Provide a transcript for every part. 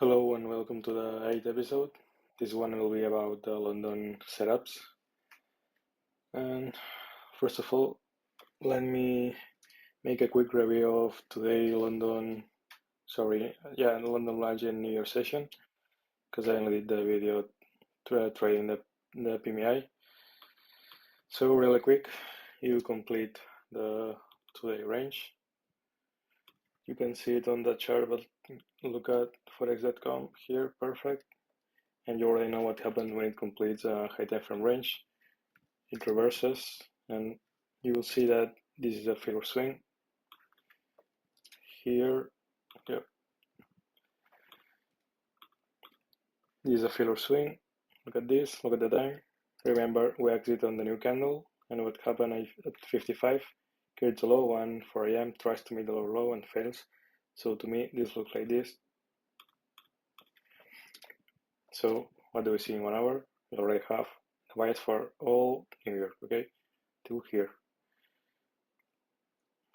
Hello and welcome to the 8th episode. This one will be about the London setups. And first of all, let me make a quick review of today London Legend New Year session, because I only did the video trading the PMI. So really quick, you complete the today range. You can see it on the chart, but look at forex.com here, perfect. And you already know what happens when it completes a high time frame range. It reverses, and you will see that this is a filler swing. Here, yep. This is a filler swing. Look at this, look at the time. Remember, we exit on the new candle, and what happened at 55, creates a low, and 4 AM tries to meet the lower low and fails. So to me, this looks like this. So what do we see in 1 hour? We already have the bias for all New York, okay, till here.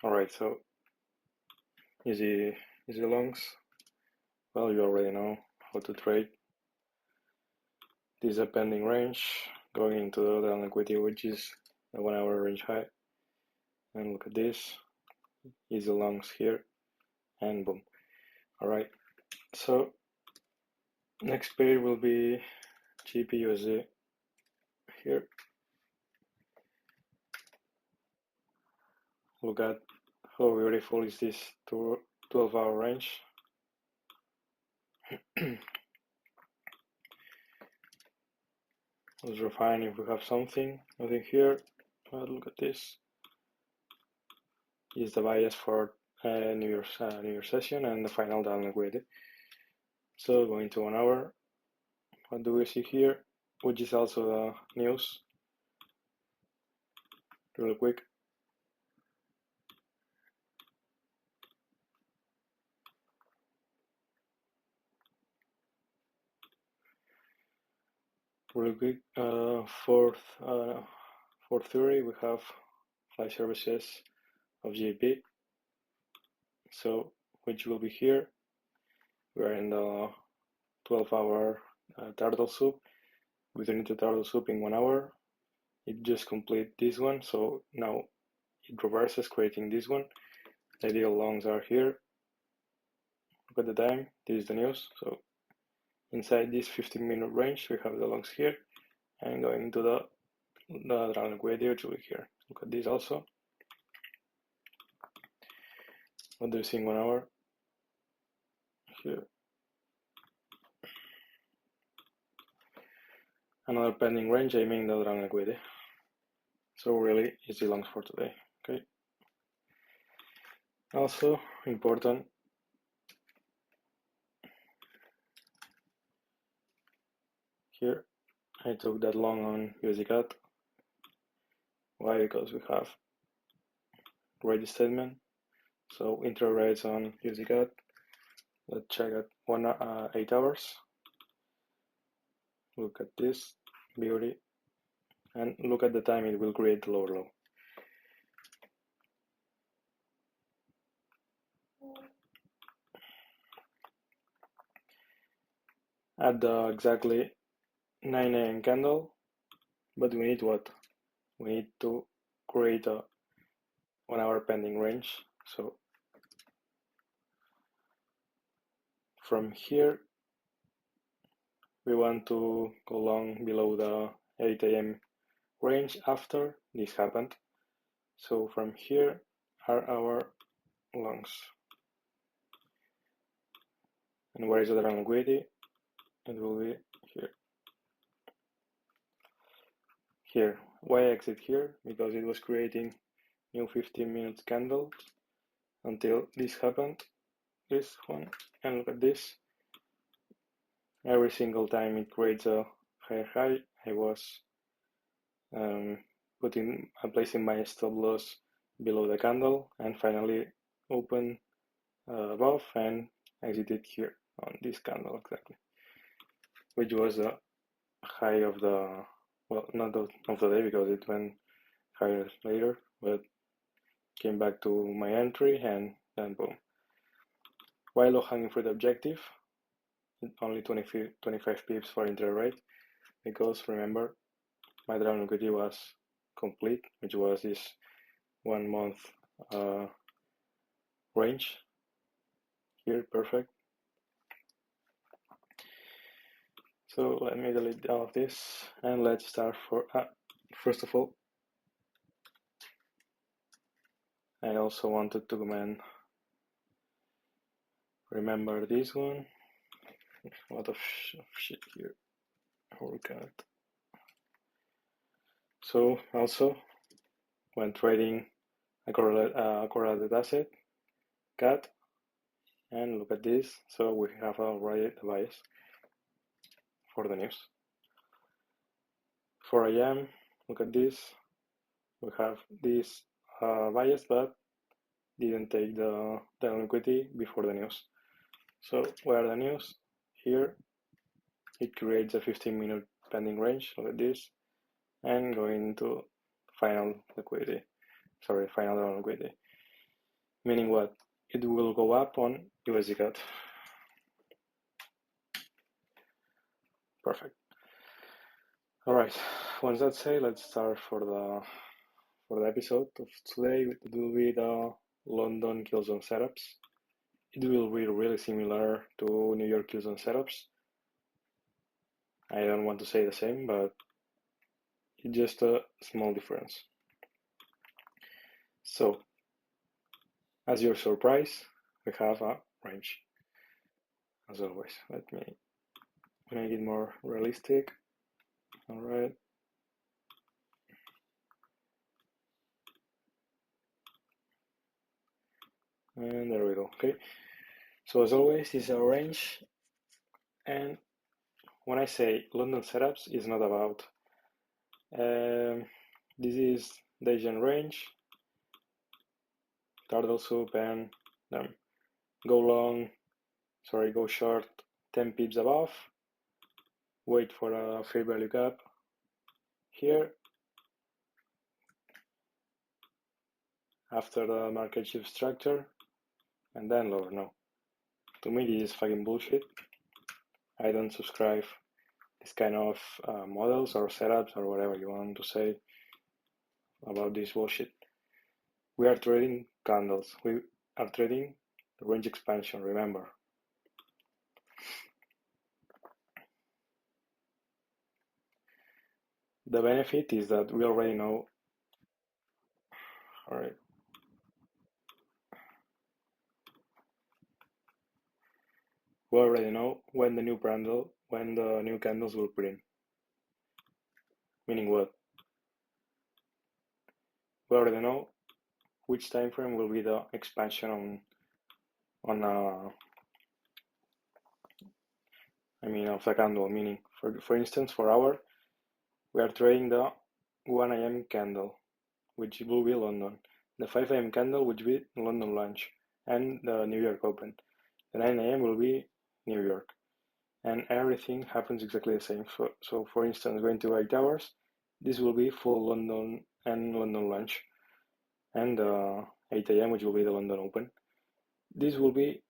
Alright, so easy longs. Well, you already know how to trade. This is a pending range going into the down liquidity, which is the 1 hour range high. And look at this, easy longs here, and boom. Alright, so next pair will be GBUSD here. Look at how beautiful is this 12-hour range. Let's refine if we have something. Nothing here, but look at this. Is the bias for New Year's session and the final down liquidity. So going to 1 hour, what do we see here? Which is also the news. Real quick. Real quick. For theory, we have flash services of GP. So which will be here. We're in the 12-hour turtle soup. We don't need the turtle soup in 1 hour. It just complete this one. So now it reverses, creating this one. The ideal longs are here. Look at the time. This is the news. So inside this 15-minute range, we have the longs here, and going into the down liquidity, which will be here. Look at this also. What do you see in 1 hour? Here. Another pending range aiming the down liquidity. So really easy longs for today. Okay. Also important, here I took that long on USD CAD. Why? Because we have rate statement. So intro rates on USD CAD. Let's check at 8 hours. Look at this beauty, and look at the time it will create the lower low. At the exactly 9 AM candle, but we need what? We need to create a 1 hour pending range. So from here, we want to go long below the 8 AM range after this happened. So from here are our longs. And where is the liquidity? It will be here. Here. Why exit here? Because it was creating new 15-minute candles until this happened. This one. And look at this. Every single time it creates a higher high, I was placing my stop loss below the candle, and finally open above and exited here on this candle exactly, which was the high of the, well, not of the day because it went higher later, but came back to my entry and then boom. Why low hanging fruit objective? only 25 pips for interest rate, because remember my down liquidity was complete, which was this 1 month range here, perfect. So let me delete all of this and let's start for first of all, I also wanted to remember this one. A lot of shit here. Holy God. So also when trading a correlated asset, cat, and look at this. So we have already the bias for the news. For AM, look at this. We have this bias, but didn't take the liquidity before the news. So where the news? Here it creates a 15-minute pending range, look at this, and going to final liquidity. Sorry, final liquidity. Meaning what? It will go up on USD CAD. Perfect. All right. Once that's said, let's start for the episode of today. It will be the London Killzone setups. It will be really similar to New York Killzone setups. I don't want to say the same, but it's just a small difference. So, as your surprise, we have a range. As always, let me make it more realistic. All right. And there we go. Okay. So as always, this is a range. And when I say London setups, it's not about this is the Asian range, turtle soup, and go short 10 pips above, wait for a fair value gap here. After the market shift structure, and then lower. No, to me this is fucking bullshit. I don't subscribe this kind of models or setups or whatever you want to say about this bullshit. We are trading candles. We are trading the range expansion, remember. The benefit is that we already know, all right, we already know when the new candles will print. Meaning what? We already know which time frame will be the expansion of the candle. Meaning, for instance, for hour, we are trading the 1 a.m. candle, which will be London, the 5 a.m. candle, which will be London lunch, and the New York open. The 9 a.m. will be New York, and everything happens exactly the same. So for instance, going to 8 hours, this will be full London and London lunch, and 8 a.m., which will be the London open. This will be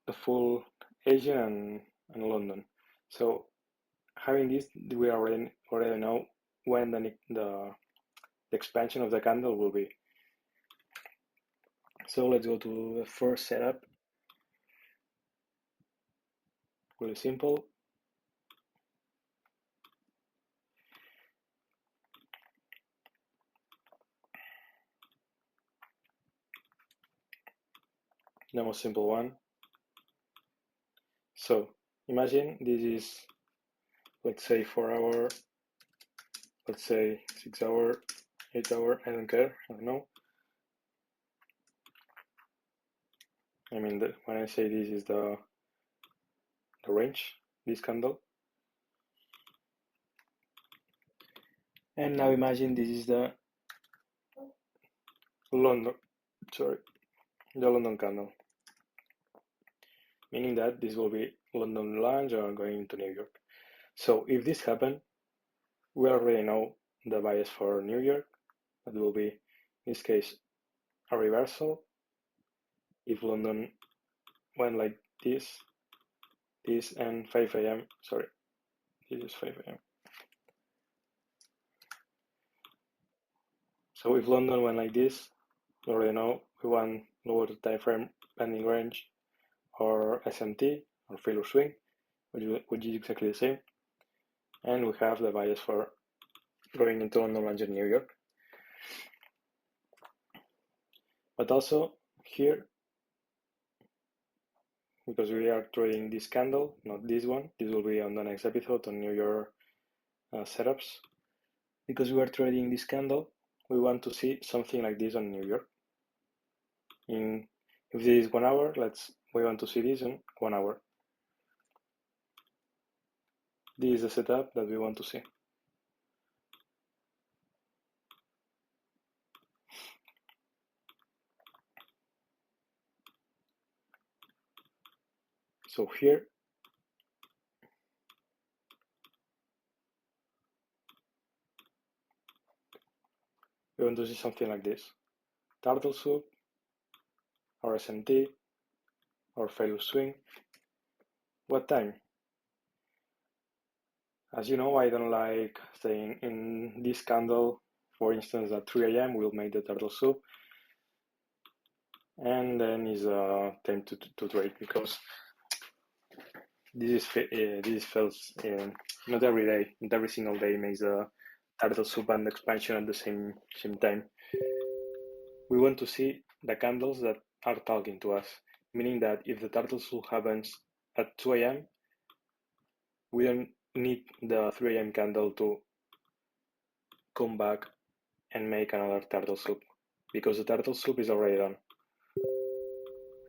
the full Asian and London. So having this, we already know when the expansion of the candle will be. So let's go to the first setup. Really simple. The most simple one. So imagine this is, let's say 4 hour, let's say 6 hour, 8 hour, I don't care, I don't know. I mean, when I say this is the range, this candle. And now imagine this is the London candle. Meaning that this will be London lunch or going to New York. So if this happens, we already know the bias for New York. That will be, in this case, a reversal. If London went like this, this and 5 a.m. Sorry, this is 5 a.m. So if London went like this, you already know we want lower time frame bending range or SMT or failure swing, which is exactly the same. And we have the bias for going into London Lunch in New York. But also here, because we are trading this candle, not this one, this will be on the next episode on New York setups. Because we are trading this candle, we want to see something like this on New York. If this is 1 hour, we want to see this in 1 hour. This is the setup that we want to see. So here, we want to see something like this. Turtle soup, or SMT, or failure swing. What time? As you know, I don't like staying in this candle. For instance, at 3 a.m. we'll make the turtle soup. And then is time to trade, because this feels not every day, not every single day makes the turtle soup and expansion at the same time. We want to see the candles that are talking to us, meaning that if the turtle soup happens at 2 a.m., we don't need the 3 a.m. candle to come back and make another turtle soup, because the turtle soup is already done.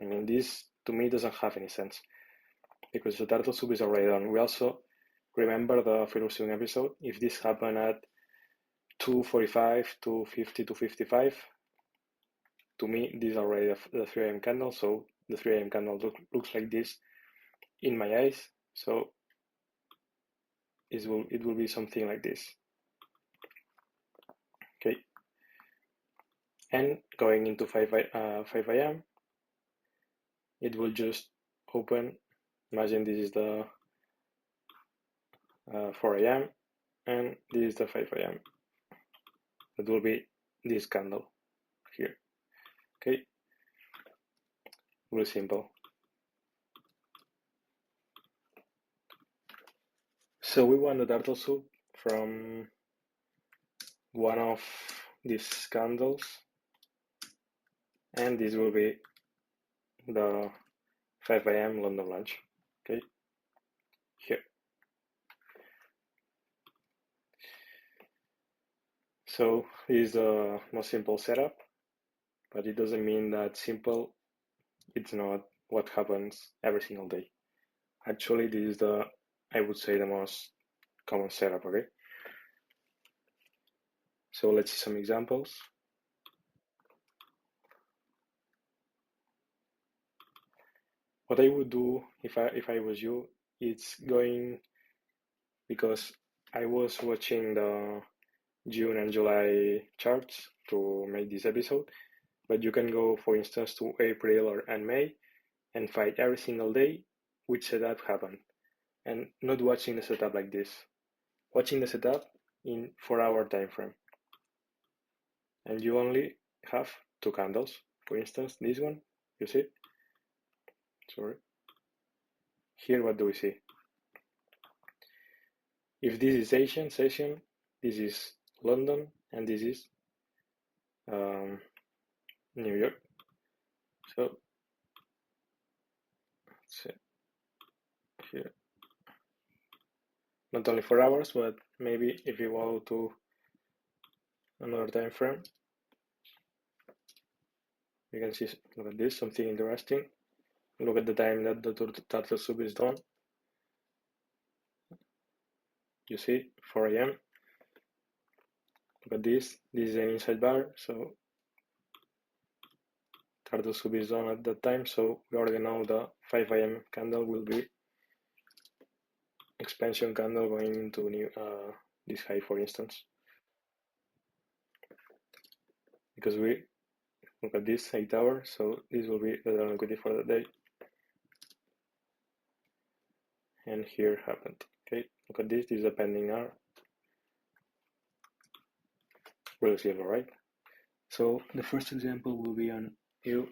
I mean, this to me doesn't have any sense, because the turtle soup is already done. We also remember the first episode. If this happened at 2:45, 2:50, 2:55, to me this is already the 3 a.m. candle. So the 3 a.m. candle looks like this in my eyes. So it will be something like this. Okay. And going into 5 a.m., it will just open. Imagine this is the 4 a.m. and this is the 5 a.m. That will be this candle here. Okay, really simple. So we want the turtle soup from one of these candles, and this will be the 5 a.m. London lunch. Okay, here. So this is the most simple setup, but it doesn't mean that simple. It's not what happens every single day. Actually, this is I would say, the most common setup. Okay. So let's see some examples. What I would do if I was you, it's going, because I was watching the June and July charts to make this episode, but you can go, for instance, to April and May and find every single day which setup happened, and not watching the setup like this, watching the setup in 4-hour time frame, and you only have 2 candles. For instance, this one, you see? Sorry. Here, what do we see? If this is Asian session, this is London, and this is New York. So let's see here. Not only 4 hours, but maybe if you go to another time frame, you can see, look at this, something interesting. Look at the time that the turtle soup is done. You see, 4 a.m. Look at this is an inside bar, so turtle soup is done at that time, so we already know the 5 a.m. candle will be expansion candle going into this high, for instance, because we look at this 8 hours, so this will be the liquidity for the day. and here happened. Okay, look at this. This is a pending R. Really simple, right? So the first example will be on U.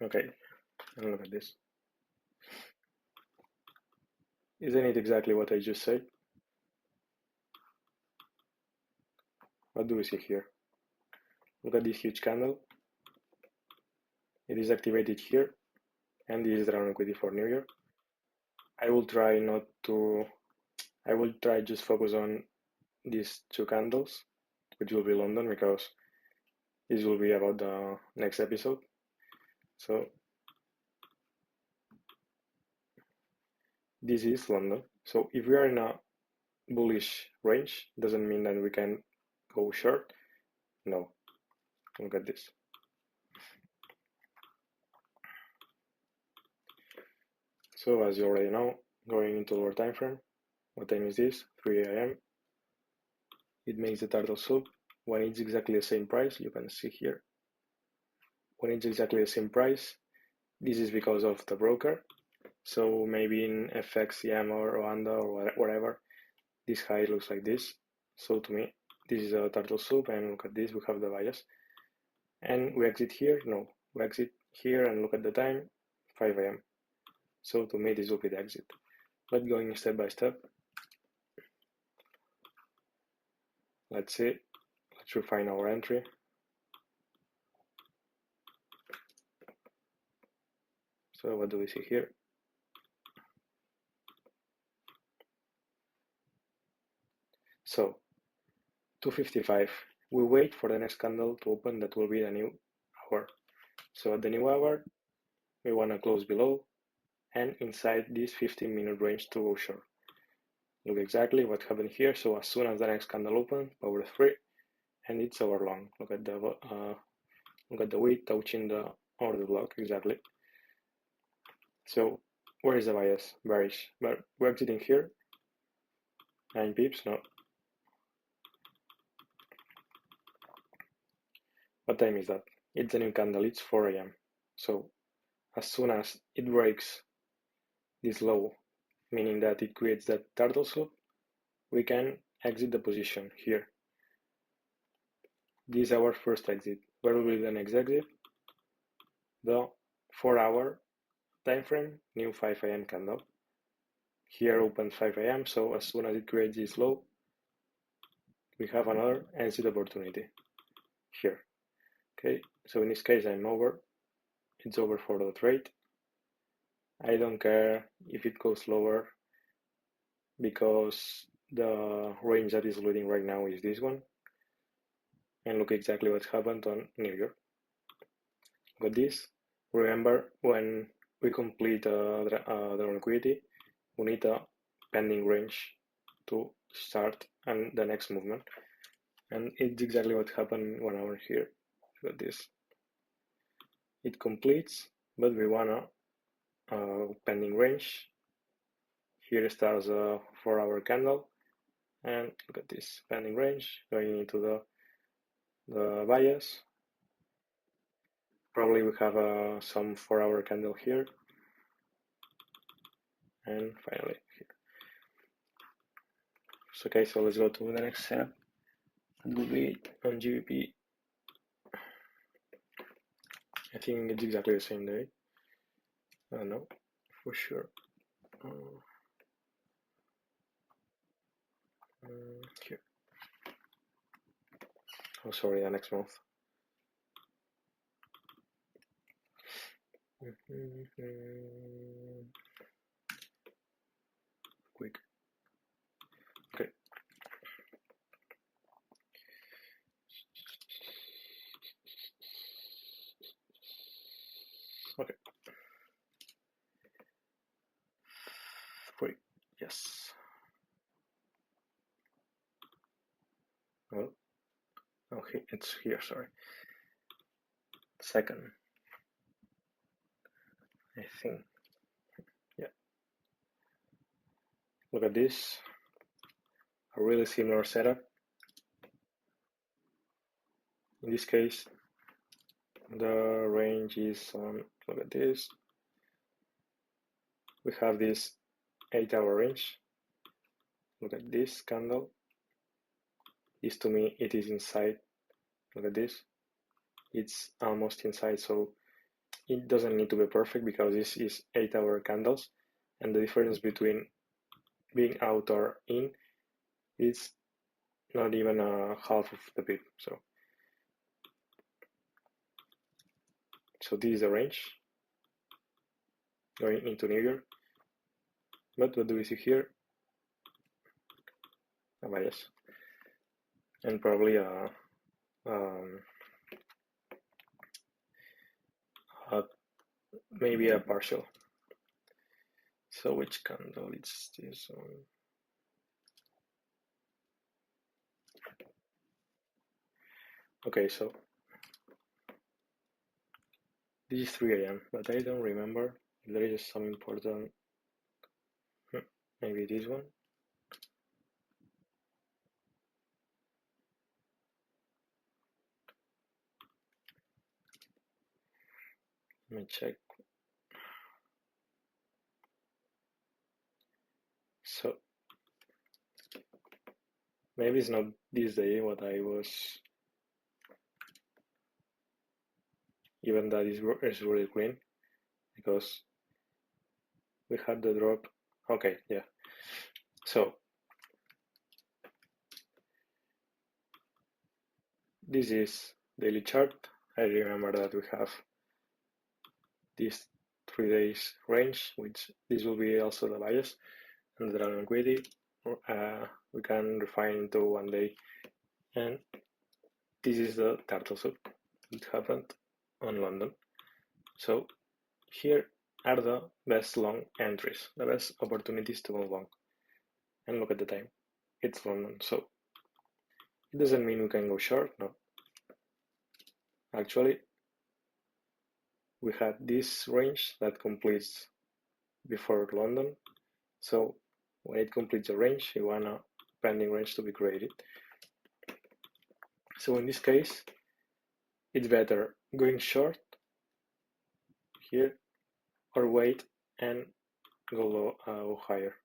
Okay, and look at this. Isn't it exactly what I just said? What do we see here? Look at this huge candle. It is activated here, and this is the round equity for New York. I will try just focus on these two candles, which will be London, because this will be about the next episode. So this is London. So if we are in a bullish range, doesn't mean that we can go short. No, look at this. So as you already know, going into lower time frame, what time is this? 3 a.m. It makes the turtle soup. When it's exactly the same price, you can see here. When it's exactly the same price, this is because of the broker. So maybe in FXCM or Rwanda or whatever, this high looks like this. So to me, this is a turtle soup, and look at this, we have the bias. And we exit here? No, we exit here and look at the time, 5 a.m. So to me, this will be the exit. But going step by step, let's see, let's refine our entry. So what do we see here? So 255, we wait for the next candle to open, that will be the new hour. So at the new hour, we want to close below and inside this 15-minute range to go short. Look exactly what happened here. So as soon as the next candle opens, power 3, and it's over long. Look at the wick touching the order block exactly. So where is the bias? Bearish. But we're exiting here. 9 pips. No. What time is that? It's a new candle. It's 4 a.m. So as soon as it breaks this low, meaning that it creates that turtle soup, we can exit the position here. This is our first exit. Where will be the next exit? The 4-hour time frame, new 5 a.m. candle. Here opens 5 a.m. So as soon as it creates this low, we have another exit opportunity here. Okay, so in this case I'm over. It's over for the trade. I don't care if it goes lower, because the range that is leading right now is this one. And look exactly what happened on New York. Got this. Remember, when we complete the liquidity, we need a pending range to start and the next movement. And it's exactly what happened 1 hour here. Got this. It completes, but we want a pending range. Here starts a 4-hour candle, and look at this pending range going into the bias. Probably we have some 4-hour candle here, and finally here. So, okay, so let's go to the next setup. It will be on GBP. I think it's exactly the same day. No, for sure. Here. Oh, sorry, the next month. Quick. Okay. Okay. Quick. Yes. Well, okay, it's here, sorry. Second, I think. Yeah. Look at this, a really similar setup. In this case, the range is on, look at this, we have this 8-hour range. Look at this candle. This to me, it is inside. Look at this. It's almost inside, so it doesn't need to be perfect because this is 8-hour candles, and the difference between being out or in is not even a half of the pip. So this is the range going into New York. But what do we see here? A bias and probably maybe a partial. So which candle is this one? Okay, so this is 3 a.m., but I don't remember if there is some important, maybe this one. Let me check. So maybe it's not this day what I was, even that is really green, because we had the drop. Okay, yeah. So this is daily chart. I remember that we have this 3 days range, which this will be also the bias, and the dragon equity we can refine into 1 day, and this is the turtle soup. It happened on London. So here are the best long entries, the best opportunities to go long. And look at the time, it's London. So it doesn't mean we can go short, no. Actually, we had this range that completes before London. So when it completes the range, you want a pending range to be created. So in this case, it's better going short here or wait and go higher.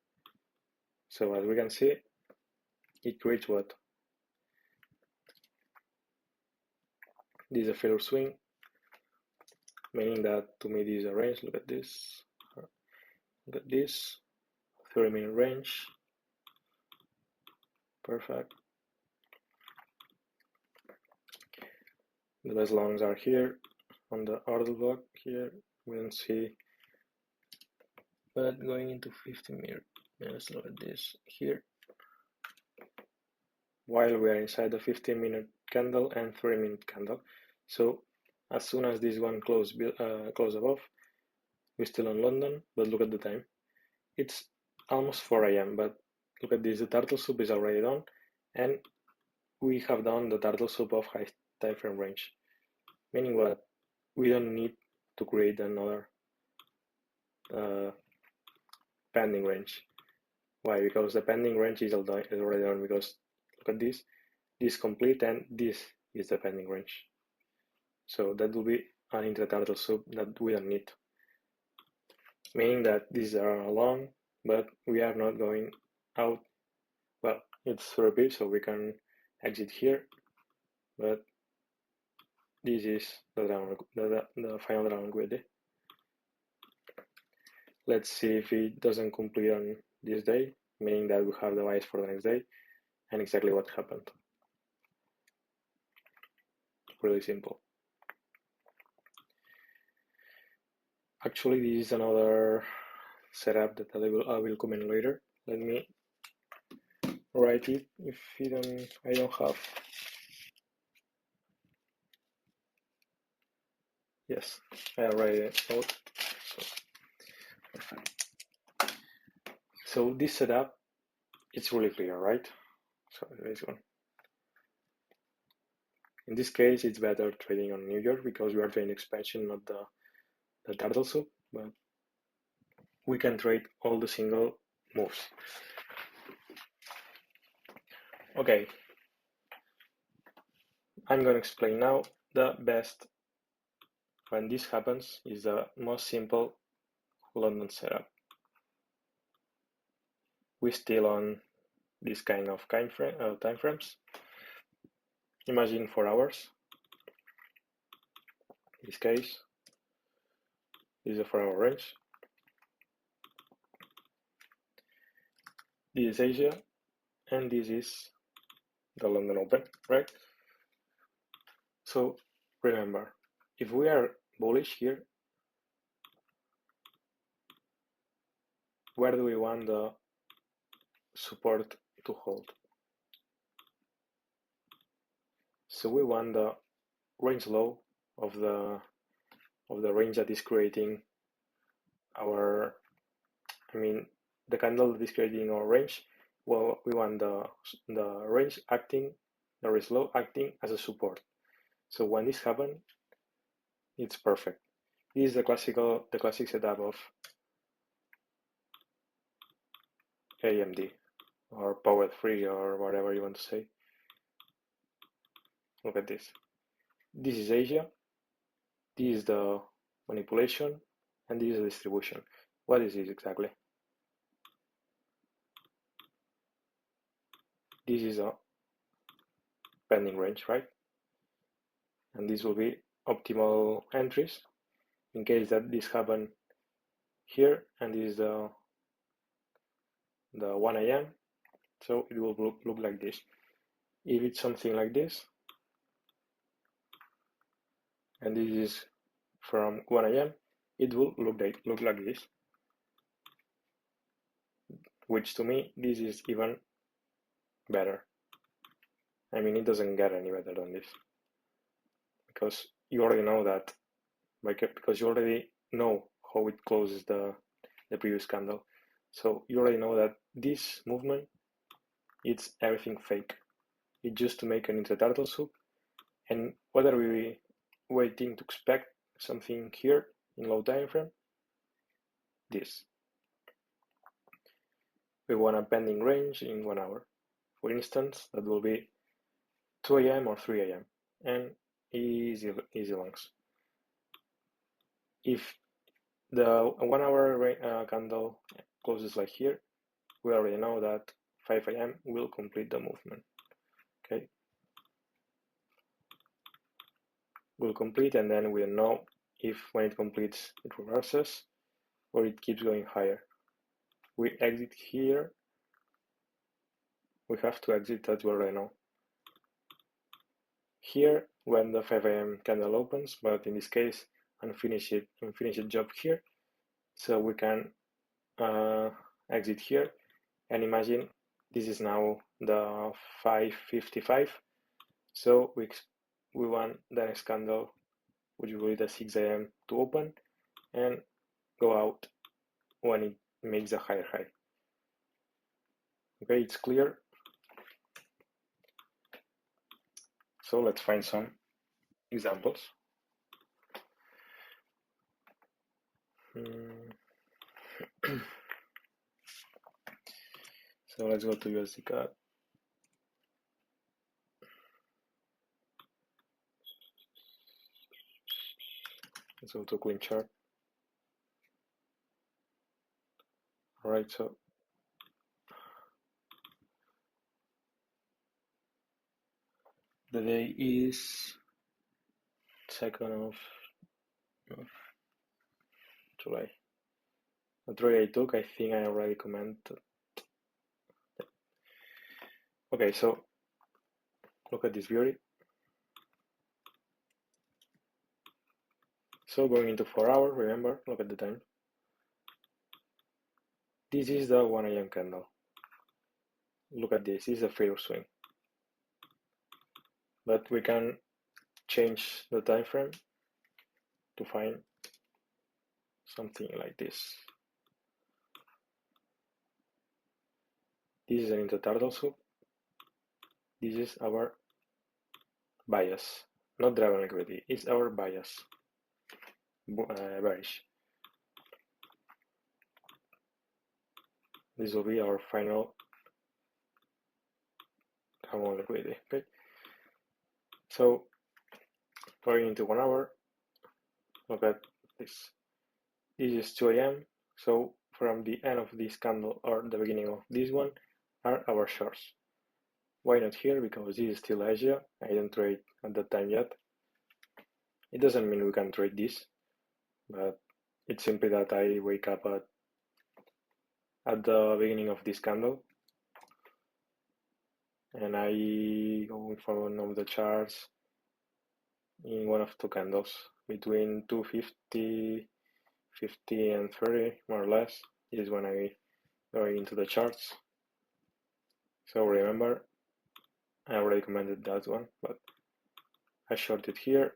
So as we can see, it creates what? This is a failure swing, meaning that to me this is a range. Look at this. Look at this. 30-minute range. Perfect. The best longs are here on the order block here. We don't see, but going into 15-minute, let's look at this here. While we are inside the 15-minute candle and 30-minute candle, so as soon as this one close above, we're still on London. But look at the time; it's almost 4 a.m. But look at this: the turtle soup is already done, and we have done the turtle soup of high time frame range. Meaning what? We don't need to create another pending range. Why? Because the pending range is already done. Because look at this is complete, and this is the pending range. So that will be an intra-turtle soup that we don't need. Meaning that these are long, but we are not going out. Well, it's 3 pips, so we can exit here, but this is the final dragon equity. Let's see if it doesn't complete on this day, meaning that we have the bias for the next day, and exactly what happened. Really simple. Actually, this is another setup that I will comment later. Let me write it if I don't have. Yes, I already wrote. So this setup, it's really clear, right? So this one. In this case, it's better trading on New York because we are trading expansion, not the turtle soup, but we can trade all the single moves. Okay, I'm going to explain now the best when this happens is the most simple London setup. We still on this kind of time frames. Imagine 4 hours. In this case, this is a 4-hour range. This is Asia, and this is the London Open, right? So remember, if we are bullish here, where do we want the support to hold? So we want the range low of the range that is creating our, the candle that is creating our range. Well, we want the range acting, the range low acting as a support. So when this happens, it's perfect. This is the classic setup of AMD or Power 3 or whatever you want to say. Look at this. This is Asia. This is the manipulation, and this is the distribution. What is this exactly? This is a pending range, right? And this will be optimal entries in case that this happen here, and this is the 1 a.m. So it will look like this. If it's something like this, and this is from 1 a.m., it will look like this, which to me, this is even better. I mean, it doesn't get any better than this, because you already know that, because you already know how it closes the previous candle. So you already know that this movement, it's everything fake. It's just to make an interturtle soup. And what are we waiting to expect? Something here in low time frame? This. We want a pending range in 1 hour. For instance, that will be 2 a.m. or 3 a.m. and easy longs. If the 1 hour candle closes like here, we already know that 5 a.m. will complete the movement. Okay, will complete, and then we'll know if when it completes it reverses or it keeps going higher. We exit here. We have to exit, that we already know. Here, when the 5 a.m. candle opens, but in this case, unfinished job here, so we can exit here. And imagine this is now the 5:55, so we want the next candle, which will be the 6 a.m. to open and go out when it makes a higher high. Okay, it's clear. So let's find some examples. So let's go to USD CAD. Let's go to clean chart. All right, so the day is 2nd of July. The trade I took, I think I already commented. Okay, so look at this beauty. So going into 4 hours, remember, look at the time. This is the 1 a.m. candle. Look at this is a fair swing. But we can change the time frame to find something like this. This is an interturtle soup. This is our bias, not driven liquidity, it's our bias, bearish. This will be our final common liquidity. Okay, so going into 1 hour, look at this. This is 2 a.m. So from the end of this candle or the beginning of this one are our shorts. Why not here? Because this is still Asia. I don't trade at that time yet. It doesn't mean we can trade this, but it's simply that I wake up at the beginning of this candle and I go for one of the charts in one of two candles between 250, 50 and 30 more or less. This is when I go into the charts. So remember, I already commented that one, but I shorted here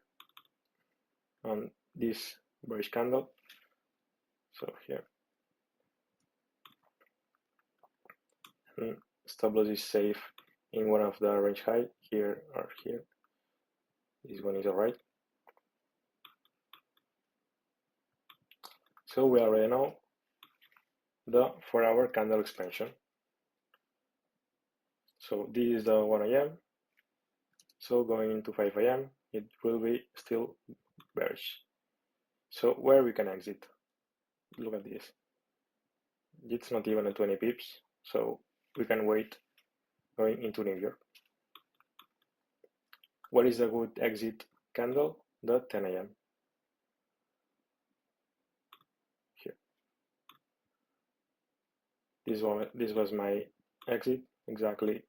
on this bearish candle. So here, and stop loss is safe in one of the range high here or here. This one is alright. So we already know the 4-hour candle expansion. So this is the 1 a.m. So going into 5 a.m. it will be still bearish. So where we can exit? Look at this. It's not even at 20 pips, so we can wait going into New York. What is a good exit candle? The 10 a.m. Here. This was my exit exactly.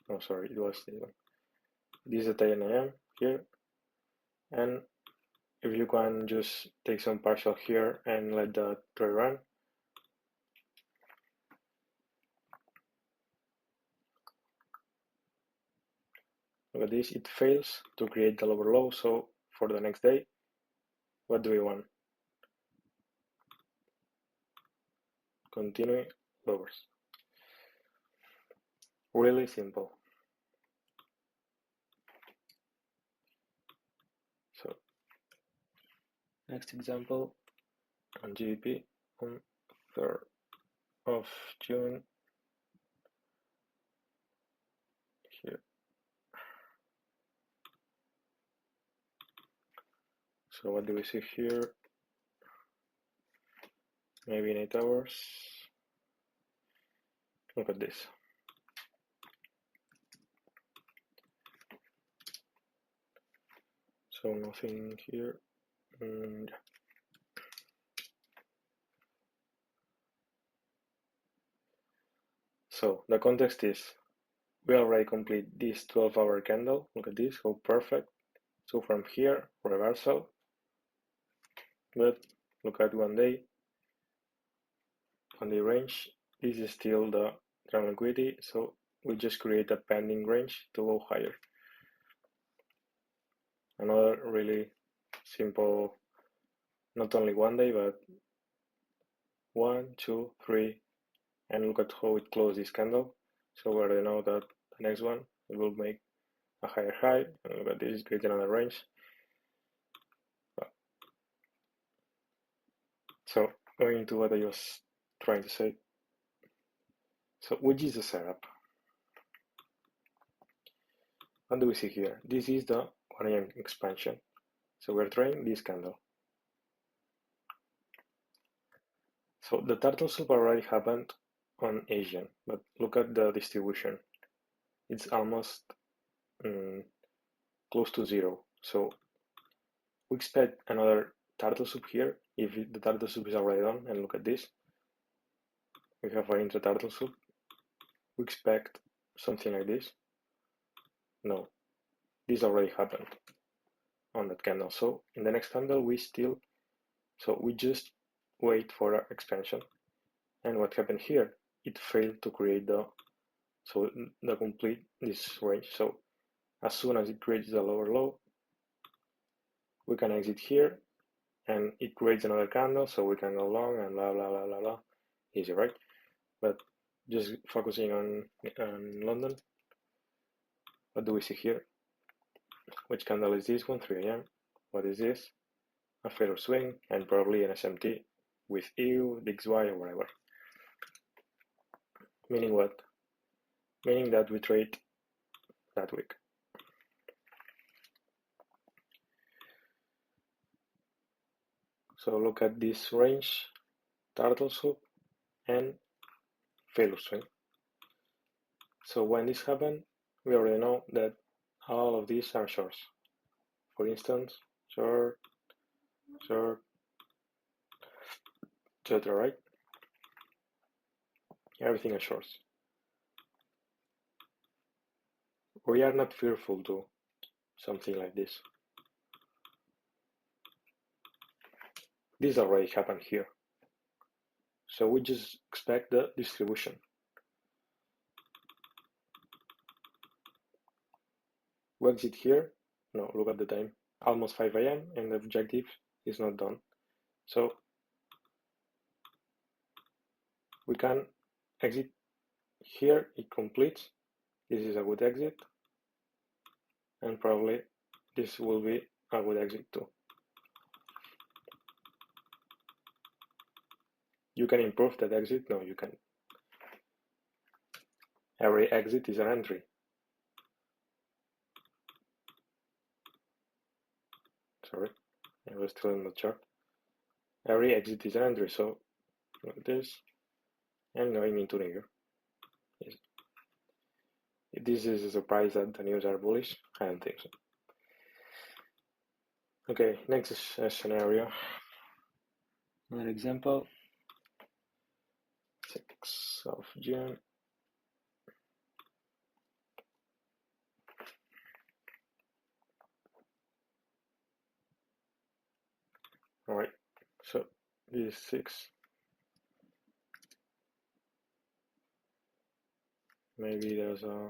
Oh, sorry, it was this one. This is the 10 a.m. here, and if you can just take some partial here and let the trade run. Look at this, it fails to create the lower low, so for the next day, what do we want? Continuing lowers. Really simple. So next example on GBP on 3rd of June here. So what do we see here? Maybe in 8 hours. Look at this. So nothing here. Yeah. So the context is we already complete this 12-hour candle. Look at this, how perfect. So from here, reversal. But look at 1 day range. This is still the trend liquidity, so we just create a pending range to go higher. Another really simple, not only 1 day, but 1, 2, 3, and look at how it closed this candle. So we already know that the next one it will make a higher high, and look at this, create another range. So going into what I was trying to say. So which is the setup? What do we see here? This is the 1 a.m. expansion. So we're trying this candle. So the turtle soup already happened on Asian, but look at the distribution. It's almost close to zero. So we expect another turtle soup here if the turtle soup is already done. And look at this. We have our intra turtle soup. We expect something like this. No, this already happened on that candle. So in the next candle we just wait for our expansion. And what happened here? It failed to create the complete this range. So as soon as it creates the lower low, we can exit here, and it creates another candle, so we can go long and blah blah blah blah blah. Easy, right? But just focusing on London, what do we see here? Which candle is this one? 3 a.m. What is this? A failure swing and probably an SMT with EU, XY, or whatever. Meaning what? Meaning that we trade that week. So look at this range, turtle soup, and failure swing. So when this happens, we already know that all of these are shorts. For instance, short, short, etc. Right? Everything is shorts. We are not fearful to something like this. This already happened here. So we just expect the distribution. We exit here. No, look at the time. Almost 5 a.m. and the objective is not done. So we can exit here. It completes. This is a good exit. And probably this will be a good exit too. You can improve that exit. No, you can. Every exit is an entry. Sorry, I was still in the chart. Every exit is an entry, so like this, and going into here. If this is a surprise that the news are bullish, I don't think so. Okay, next scenario. Another example. 6th of June. All right, so this is 6. Maybe there's a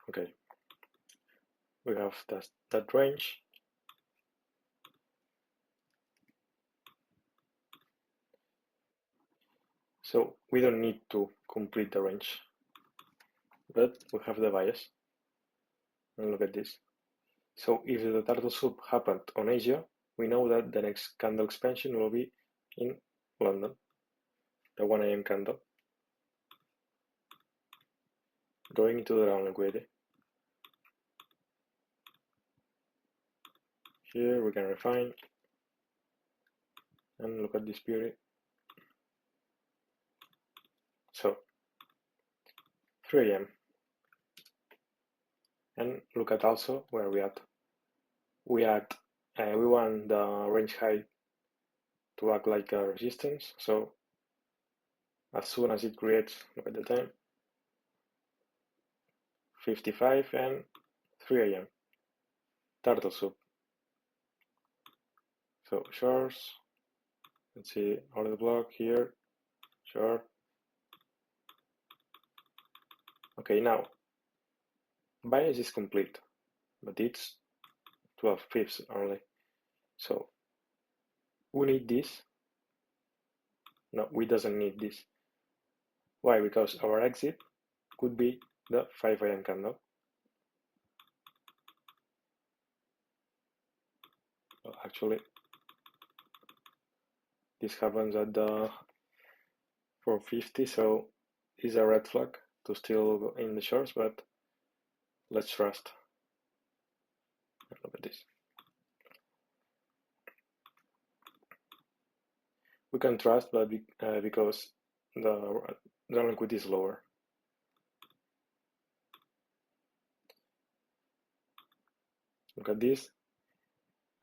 okay. We have that range. So we don't need to complete the range, but we have the bias. And look at this. So if the turtle soup happened on Asia, we know that the next candle expansion will be in London, the 1 a.m. candle, going into the round liquidity. Here we can refine and look at this beauty. So 3 a.m. and look at also where we at. We want the range high to act like a resistance. So as soon as it creates, look at the time, 55 and 3 a.m. turtle soup. So shorts. Let's see order block here. Short. Okay, now bias is complete, but it's 12 pips only. So we need this. No, we doesn't need this. Why? Because our exit could be the 5 a.m. candle. Well, actually, this happens at the 450, so it's a red flag to still go in the shorts, but let's trust. Look at this. We can trust, but because the liquidity is lower. Look at this.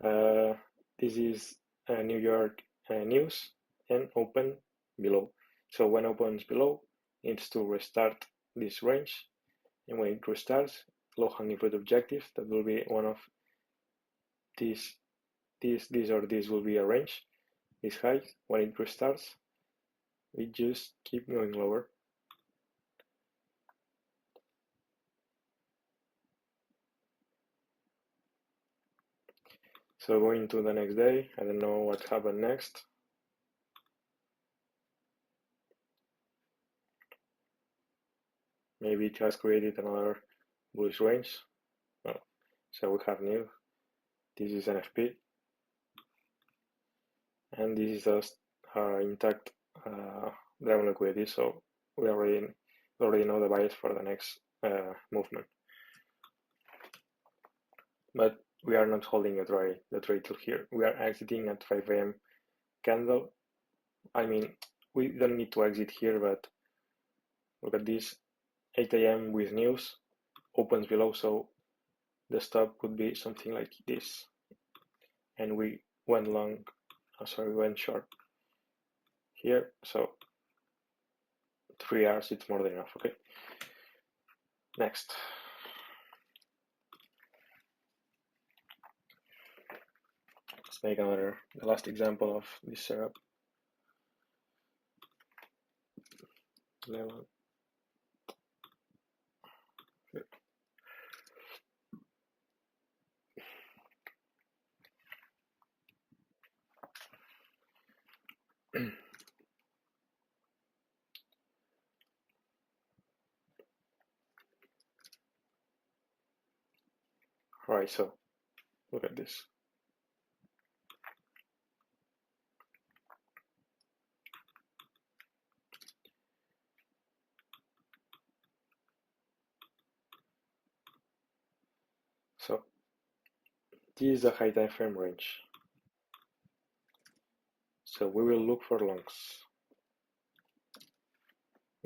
This is New York news and open below. So when opens below, it needs to restart this range, and when it restarts, low hanging fruit objective, that will be one of these or this will be a range. This high, when it restarts, we just keep going lower. So going to the next day, I don't know what happened next. Maybe it has created another bullish range. Well, so we have new. This is NFP, and this is just intact driven liquidity. So we already know the bias for the next movement. But we are not holding the trade till here. We are exiting at 5 a.m. candle. I mean, we don't need to exit here, but look at this, 8 a.m. with news, opens below, so the stop could be something like this. And we went long, we went short here, so 3 hours, it's more than enough, okay? Next. Let's make the last example of this setup. Level. Here. All right, so look at this. So this is the high time frame range. So we will look for longs.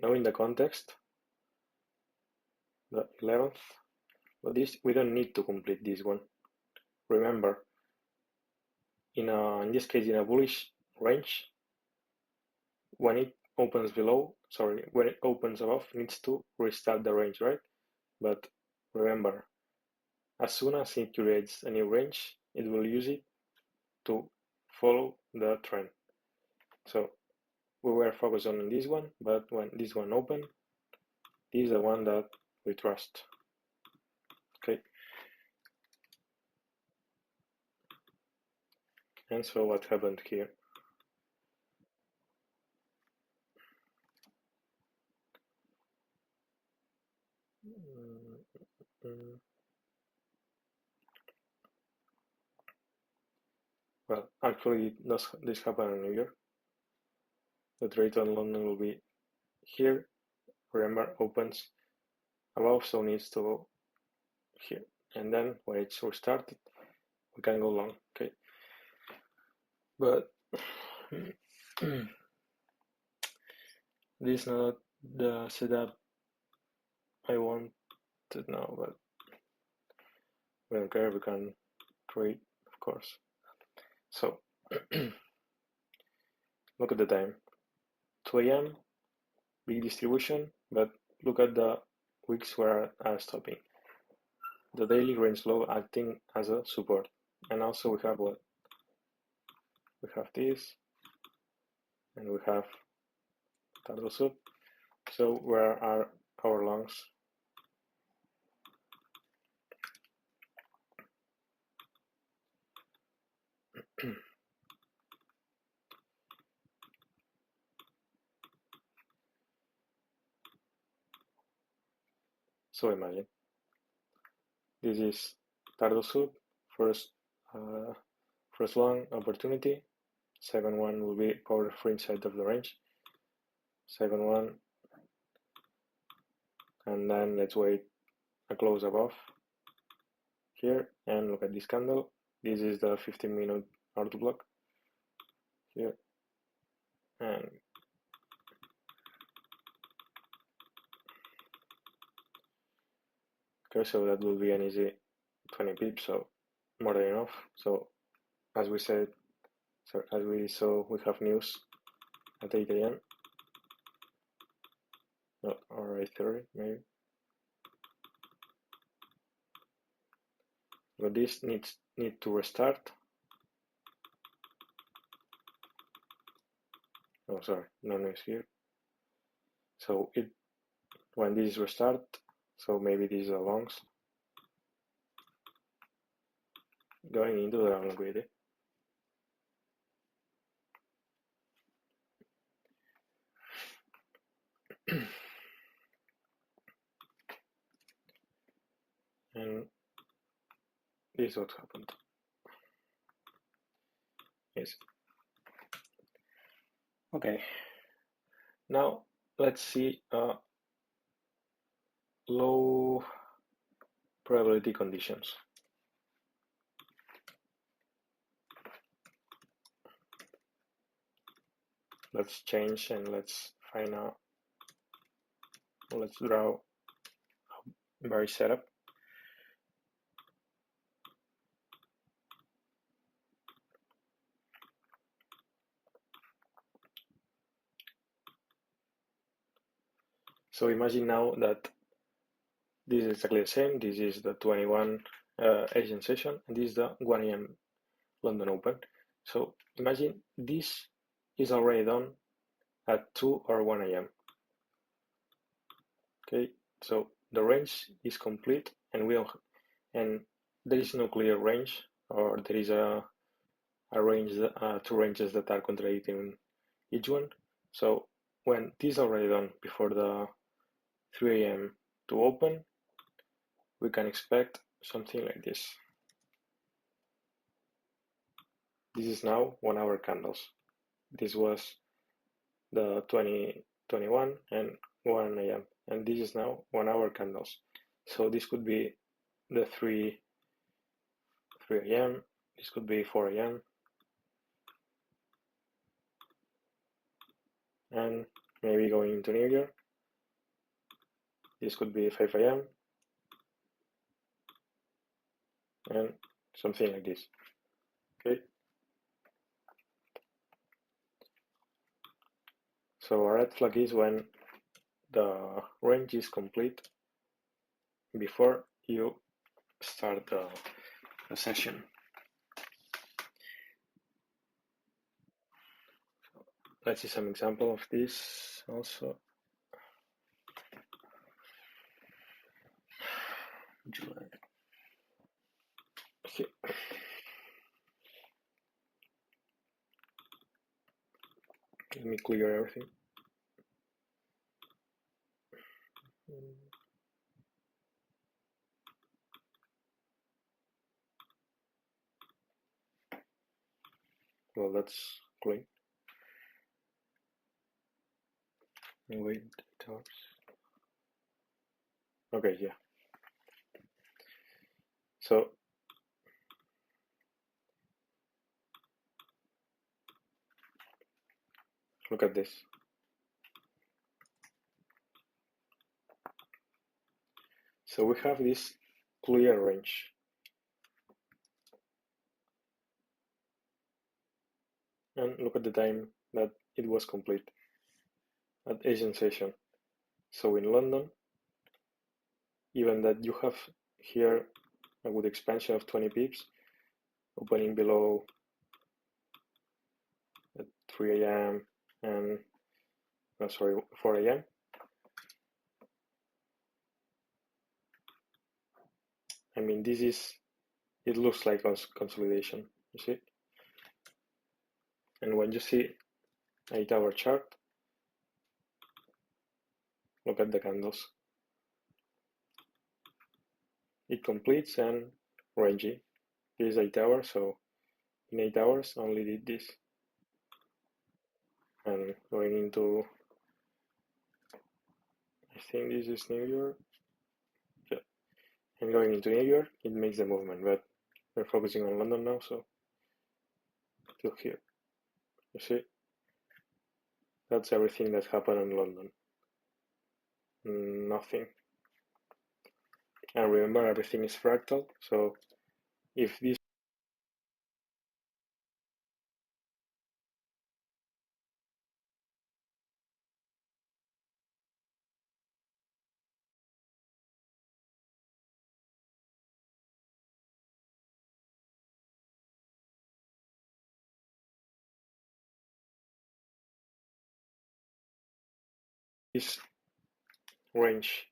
Now in the context, the 11th, but this we don't need to complete this one. Remember, in this case, in a bullish range, when it opens below, when it opens above, it needs to restart the range, right? But remember, as soon as it creates a new range, it will use it to follow the trend. So we were focused on this one, but when this one opened, this is the one that we trust. Okay. And so what happened here? Well, actually, this happened in New York. The trade on London will be here. Remember, opens above, so needs to go here. And then when it's restarted, we can go long. Okay. But this is not the setup I wanted now, but we don't care, we can trade, of course. So look at the time, 2 a.m. big distribution, but look at the wicks where are stopping. The daily range low acting as a support, and also we have what? We have this, and we have Tardo sub. So where are our longs? So imagine this is Tardo sub, first long opportunity, second one will be power free inside of the range, second one, and then let's wait a close above here, and look at this candle. This is the 15-minute order block here, and okay, so that will be an easy 20 pips, so more than enough. So as we said, as we saw, we have news at 8 a.m. or 8:30 maybe. But this need to restart. Oh, sorry, no news here. So when this restart, so maybe these are longs going into the liquidity. And this is what happened. Yes. Okay. Now let's see low probability conditions. Let's change and let's find out. Let's draw a very setup. So imagine now that this is exactly the same. This is the 21 Asian session, and this is the 1 a.m. London Open. So imagine this is already done at 2 or 1 a.m. Okay, so the range is complete, and there is no clear range, or there is a range, two ranges that are contradicting each one. So when this is already done before the 3 a.m. to open, we can expect something like this. This is now 1 hour candles. This was the 2021 and 1 a.m. and this is now 1 hour candles. So this could be the 3 a.m. This could be 4 a.m. and maybe going into New Year. This could be 5 a.m. and something like this. Okay. So a red flag is when the range is complete before you start the session. Let's see some example of this also. July. Okay. Let me clear everything. Well, that's clean. Wait, okay, yeah. So look at this. So we have this clear range. And look at the time that it was complete at Asian session. So in London, even that you have here a good expansion of 20 pips, opening below at 3 a.m. and 4 a.m. I mean, it looks like consolidation, you see? And when you see 8-hour chart, look at the candles. It completes and rangy. This is 8 hours, so in 8 hours only did this. And going into, I think this is New York. Yeah. And going into New York, it makes the movement, but we're focusing on London now, so till here. You see? That's everything that happened in London. Nothing. And remember, everything is fractal, so if this range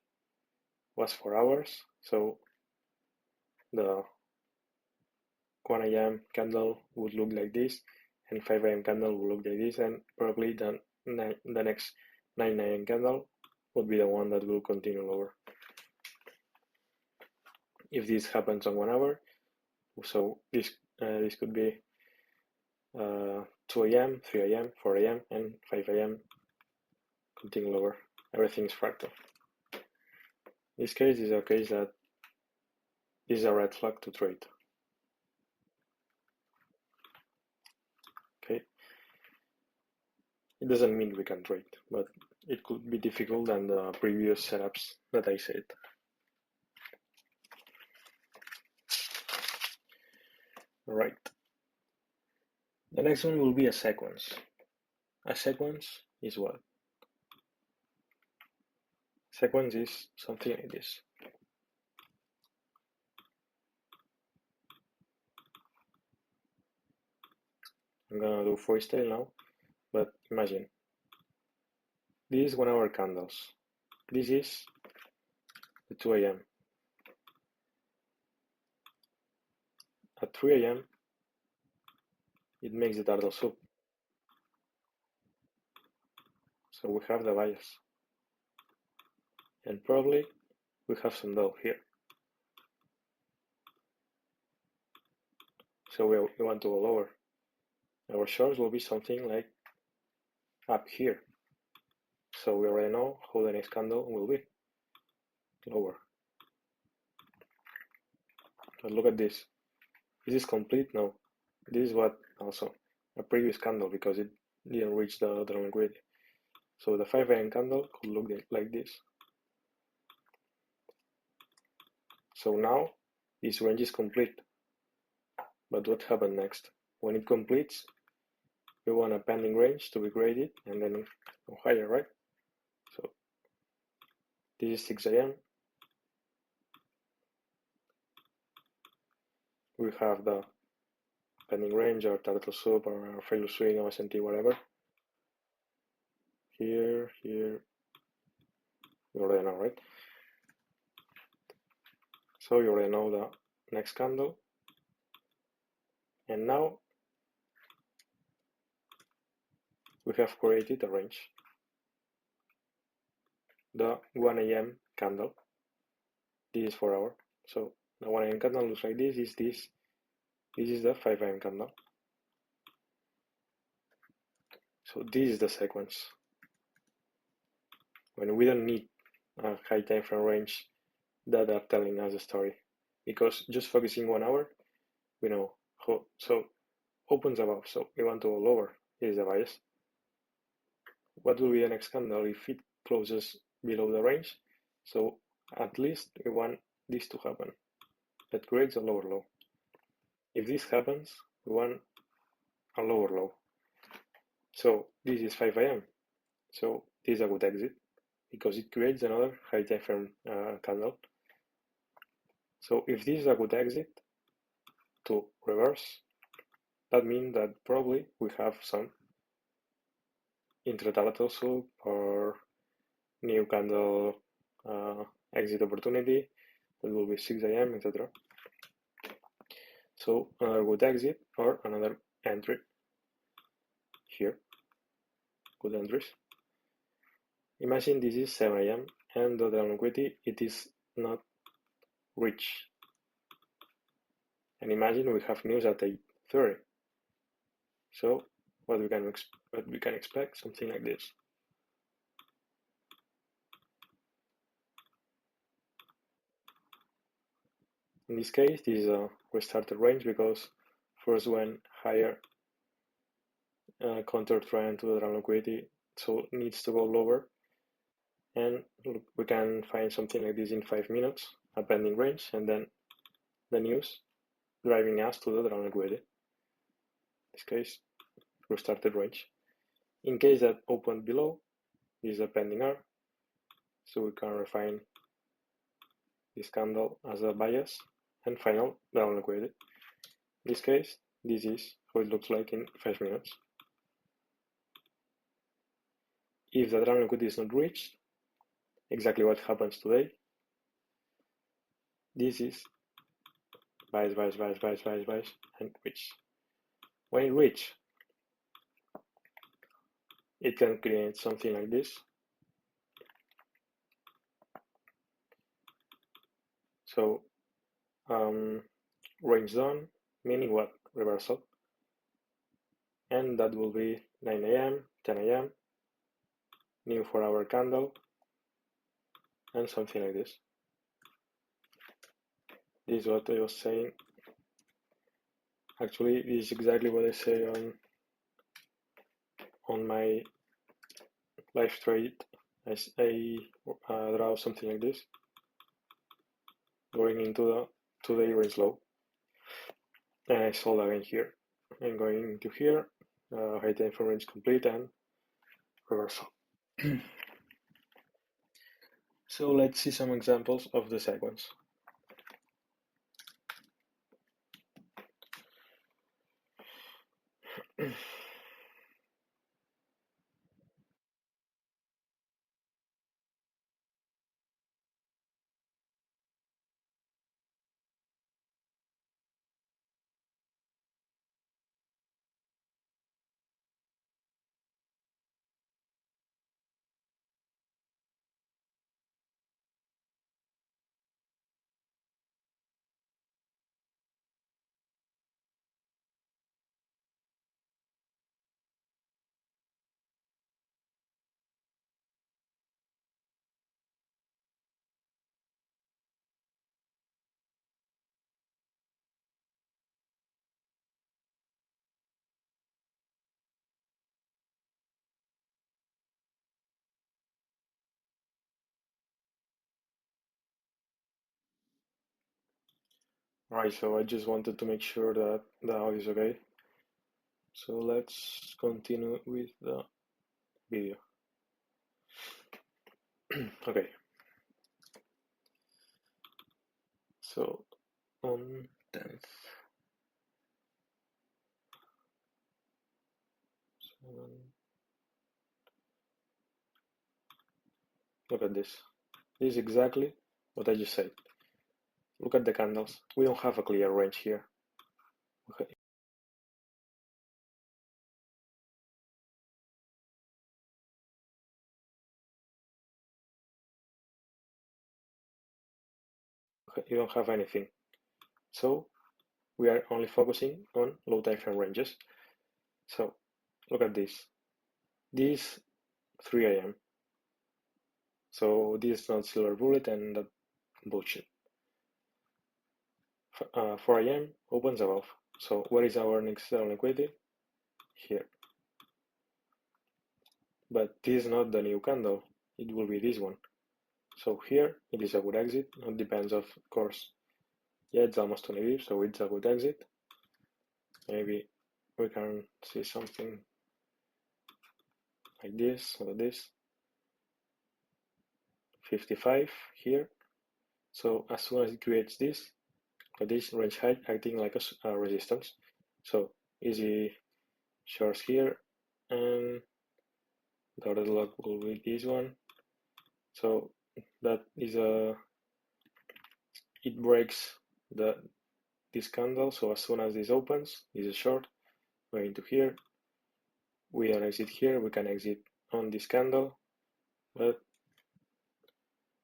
was 4 hours, so the 1 a.m. candle would look like this, and 5 a.m. candle would look like this, and probably the next 9 a.m. candle would be the one that will continue lower. If this happens on 1 hour, So this could be 2 a.m., 3 a.m., 4 a.m., and 5 a.m. Continue lower. Everything is fractal. This case is a case that is a red flag to trade. Okay. It doesn't mean we can trade, but it could be difficult than the previous setups that I said. All right. The next one will be a sequence. A sequence is what? Sequence is something like this. I'm gonna do freestyle now, but imagine. This is 1 hour candles. This is the 2 a.m. At 3 a.m. it makes the turtle soup. So we have the bias. And probably we have some dough here. So we want to go lower. Our shorts will be something like up here. So we already know how the next candle will be. Lower. But look at this. Is this complete? No. This is what also a previous candle because it didn't reach the liquidity. So the 5 a.m. candle could look like this. So now this range is complete. But what happened next? When it completes, we want a pending range to be created and then go higher, right? So this is 6 a.m. We have the pending range or turtle soup or failure swing or S&T, whatever. Here, you already know, right? So you already know the next candle. And now we have created a range. The 1 a.m. candle. This is 4 hour. So the 1 a.m. candle looks like this. This is the 5 a.m. candle. So this is the sequence. When we don't need a high time frame range that are telling us a story, because just focusing 1 hour, we know how. So opens above, so we want to go lower. Here is the bias. What will be the next candle if it closes below the range? So at least we want this to happen. That creates a lower low. If this happens, we want a lower low. So this is 5 a.m. So this is a good exit because it creates another high time frame candle. So if this is a good exit to reverse, that means that probably we have some intraday soup or new candle exit opportunity that will be 6 a.m. etc. So another good exit or another entry here. Good entries. Imagine this is 7 a.m. and the liquidity it is not reached. And imagine we have news at 8:30. So what we can expect something like this. In this case, this is a restarted range because first went higher counter trend to the liquidity, so it needs to go lower. And look, we can find something like this in 5 minutes, a pending range, and then the news driving us to the liquidity. In this case, restarted range. In case that opened below, this is a pending R, so we can refine this candle as a bias and final down liquidity. In this case, this is how it looks like in 5 minutes. If the down liquidity is not reached, exactly what happens today, this is bias, and reach. When it reaches, it can create something like this. So range done, meaning what? Reversal. And that will be 9 a.m., 10 a.m., new 4-hour candle, and something like this. This is what I was saying. Actually, this is exactly what I say on my live trade. I draw something like this, going into the 2-day range low, and I sold again here. I'm going into here, high time frame range complete, and reversal. So let's see some examples of the sequence. Alright, so I just wanted to make sure that the audio is okay. So let's continue with the video. Okay. So on 10th. Look at this. This is exactly what I just said. Look at the candles. We don't have a clear range here. Okay. You don't have anything. So we are only focusing on low time frame ranges. So look at this. This 3 a.m. So this is not silver bullet and that bullshit. 4 a.m. opens above. So where is our next liquidity? Here. But this is not the new candle. It will be this one. So here it is a good exit. It depends, of course. Yeah, it's almost 20 bips, so it's a good exit. Maybe we can see something like this or this. 55 here. So as soon as it creates this range height acting like a resistance. So easy shorts here, and the order lock will be this one. So that is it breaks this candle. So as soon as this opens, this is short, going into here. We don't exit here, we can exit on this candle, but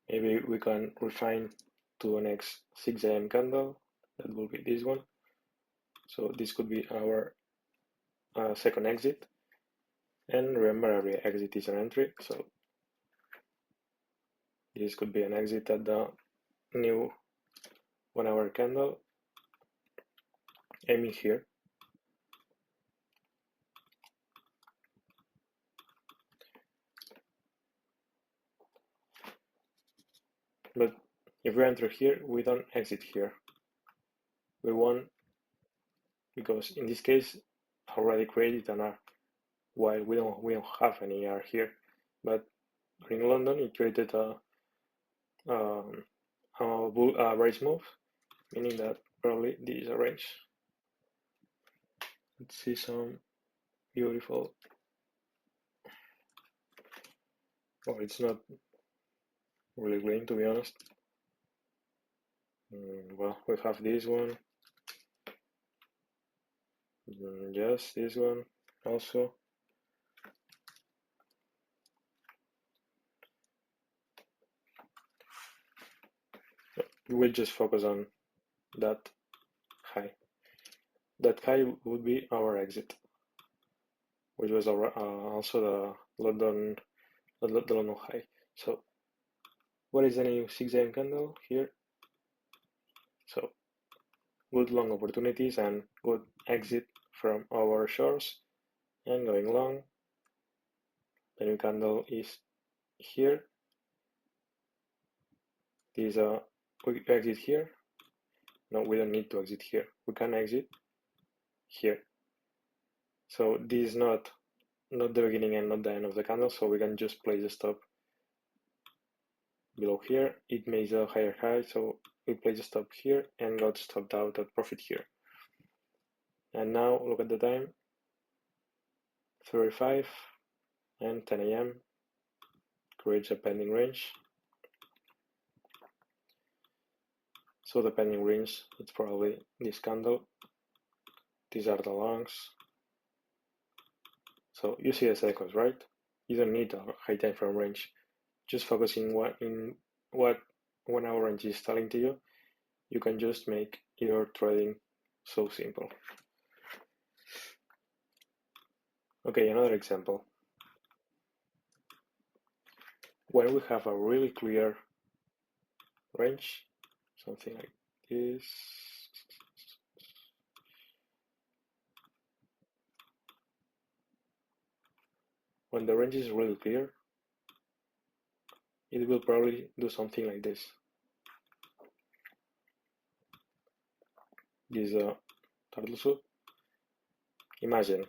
maybe we can refine to the next 6 a.m. candle. That will be this one. So this could be our second exit. And remember, every exit is an entry. So this could be an exit at the new 1-hour candle, aiming here. But if we enter here, we don't exit here. We want, because in this case, already created an R, while we don't have any R here. But in London, it created a range move, meaning that probably this is a range. Let's see some beautiful. Oh, it's not really green, to be honest. Well, we have this one. Yes, this one also. We'll just focus on that high. That high would be our exit, which was our, also the London high. So what is the new 6 a.m. candle here? So good long opportunities and good exit from our shorts and going long. The new candle is here. This we exit here. No, we don't need to exit here. We can exit here. So this is not the beginning and not the end of the candle, so we can just place the stop below here. It makes a higher high, so we place a stop here and got stopped out at profit here. And now look at the time, 35 and 10 a.m. creates a pending range. So the pending range, it's probably this candle. These are the longs. So you see the cycles, right? You don't need a high time frame range. Just focusing in what 1 hour range is telling to you, you can just make your trading so simple. Okay, another example. When we have a really clear range, something like this. When the range is really clear, it will probably do something like this. This is a turtle soup. Imagine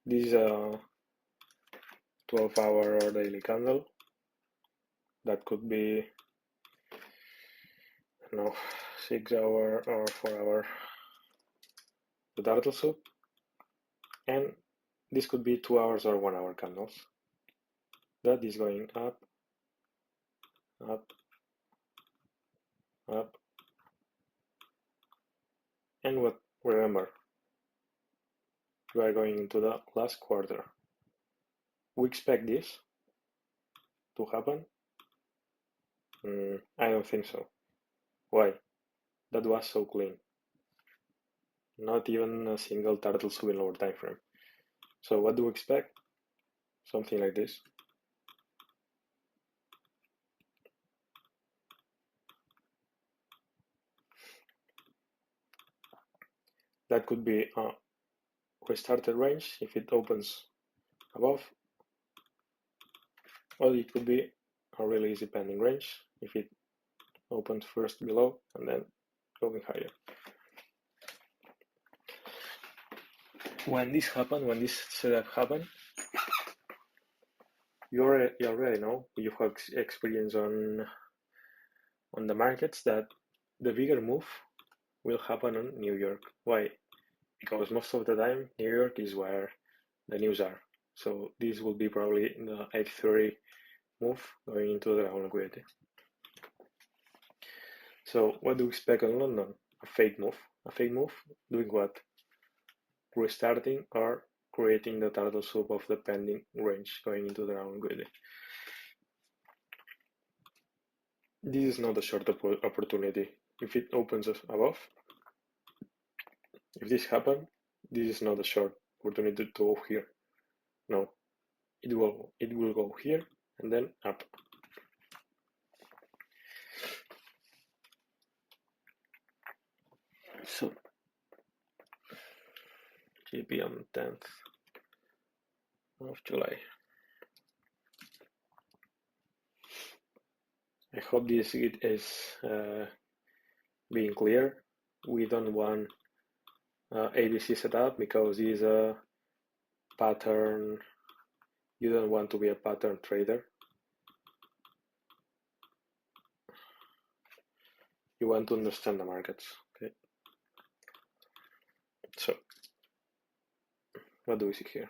this is a 12-hour or daily candle. That could be, I don't know, 6-hour or 4-hour the turtle soup, and this could be 2 hours or 1 hour candles. That is going up, up, up, and what? Remember, we are going into the last quarter. We expect this to happen? I don't think so. Why? That was so clean. Not even a single turtle soup in lower time frame. So what do we expect? Something like this. That could be a restarted range if it opens above, or it could be a really easy pending range if it opens first below and then going higher. When this setup happens, you already know, you have experience on the markets, that the bigger move will happen on New York. Why? Because most of the time New York is where the news are. So this will be probably the 8:30 move going into the ground liquidity. So what do we expect on London? A fake move. A fake move doing what? Restarting or creating the turtle soup of the pending range going into the ground liquidity. This is not a short opportunity. If it opens above, if this happens, this is not a short opportunity to go here. No, it will go here and then up. So GP on 10th of July. I hope this is being clear. We don't want ABC setup because this is a pattern. You don't want to be a pattern trader. You want to understand the markets. Okay. So what do we see here?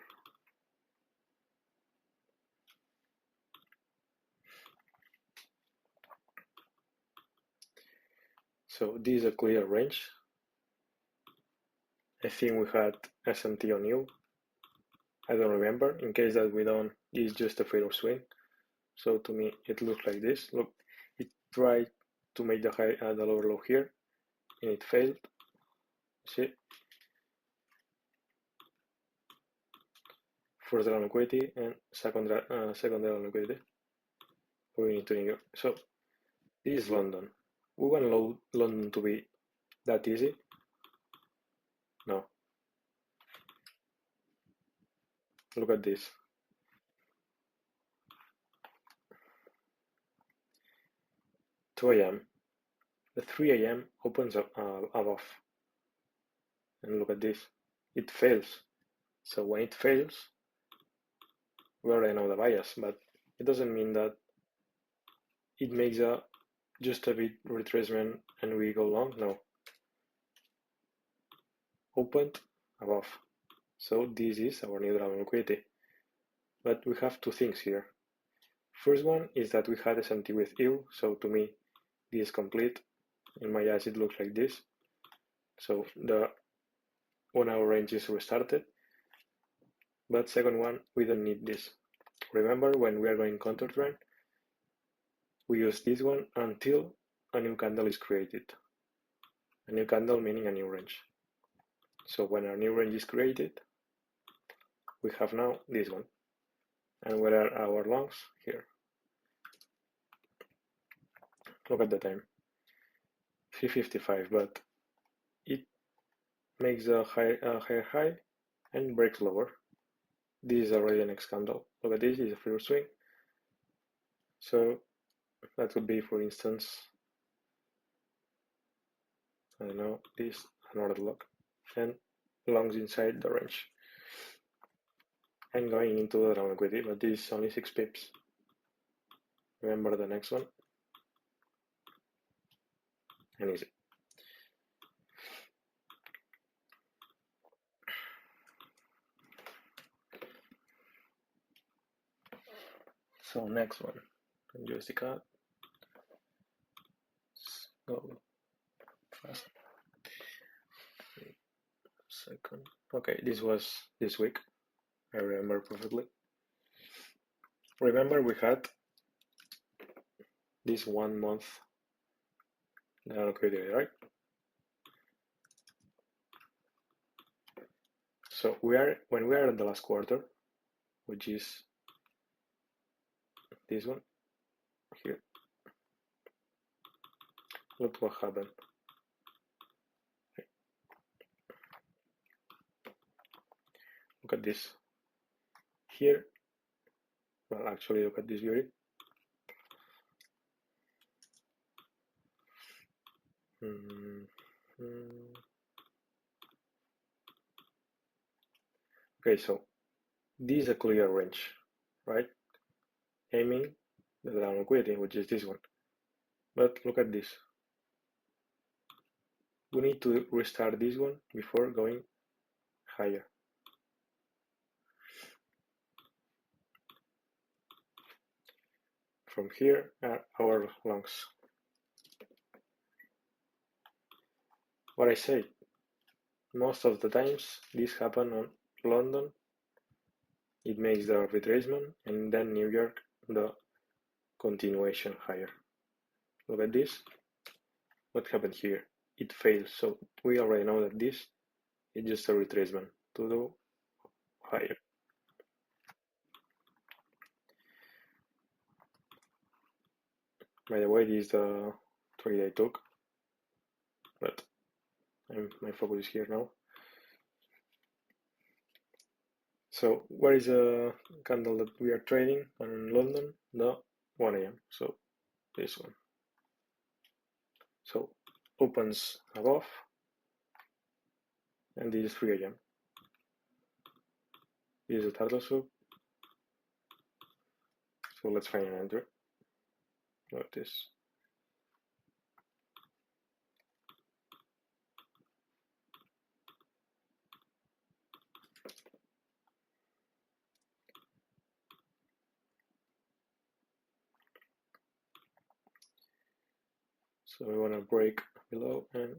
So this is a clear range. I think we had SMT on you. I don't remember. In case that we don't, it's just a failure swing. So to me, it looks like this. Look, it tried to make the high the lower low here, and it failed. See, first drawn liquidity and second drawn liquidity. We need to New York. So this is London. We want London to be that easy? No. Look at this. 2 a.m. The 3 a.m. opens up above. And look at this. It fails. So when it fails, we already know the bias, but it doesn't mean that it makes just a bit retracement and we go long. No. Opened above. So this is our new drawn liquidity. But we have two things here. First one is that we had SMT with EU, so to me this is complete. In my eyes it looks like this. So the 1 hour range is restarted. But second one, we don't need this. Remember, when we are going counter trend, we use this one until a new candle is created. A new candle meaning a new range. So when a new range is created, we have now this one. And where are our longs? Here. Look at the time. 3:55, but it makes a higher high and breaks lower. This is already the next candle. Look at this is a first swing. So that would be, for instance, I don't know, this another lock and longs inside the range. And going into the drawn liquidity, but this is only 6 pips. Remember the next one. And easy. So next one, USD CAD. Go fast. Second. Okay, this was this week. I remember perfectly. Remember we had this 1 month liquidity, right? So when we are at the last quarter, which is this one here. Look what happened. Look at this. Here, well, actually, look at this beauty. Okay, so this is a clear range, right? Aiming the drawn liquidity, which is this one. But look at this. We need to restart this one before going higher. From here are our longs. What I say, most of the times this happens on London. It makes the retracement, and then New York the continuation higher. Look at this. What happened here? It fails, so we already know that this is just a retracement to do higher. By the way, this is the trade I took, but my focus is here now. So where is the candle that we are trading on London? The 1 a.m. So this one. So opens above, and this is 3 a.m. This is a turtle soup. So let's find an entry. Like this. So we want to break below and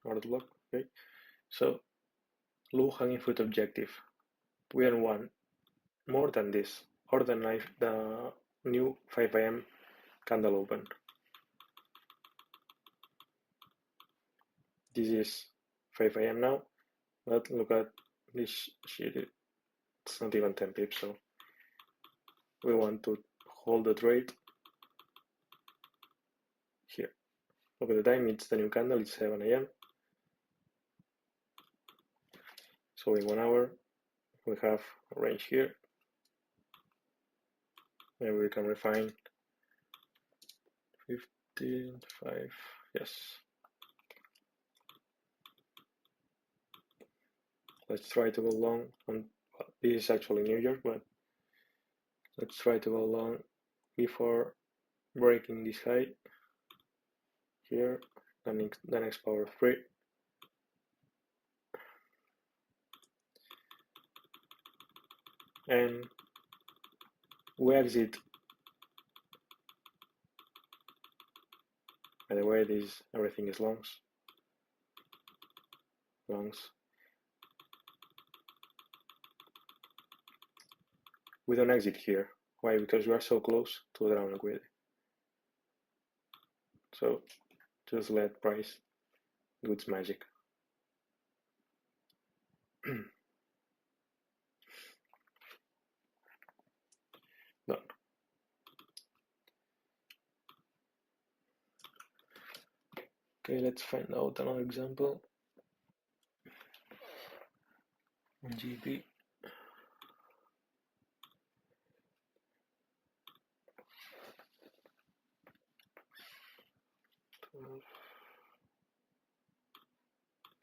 order block. Okay. So low hanging fruit objective. We don't want more than this, or the new 5 a.m. candle open. This is 5 a.m. now, but look at this shit, it's not even 10 pips, so we want to hold the trade here. Look at the time, it's the new candle, it's 7 a.m. So in 1 hour, we have a range here, and we can refine 15, 5, yes. Let's try to go long on, well, this is actually New York, but let's try to go long before breaking this high here, the next power of 3. And we exit. By the way, everything is longs. We don't exit here. Why? Because we are so close to the down liquidity. So just let price do its magic. Done. Okay, let's find out another example. GP.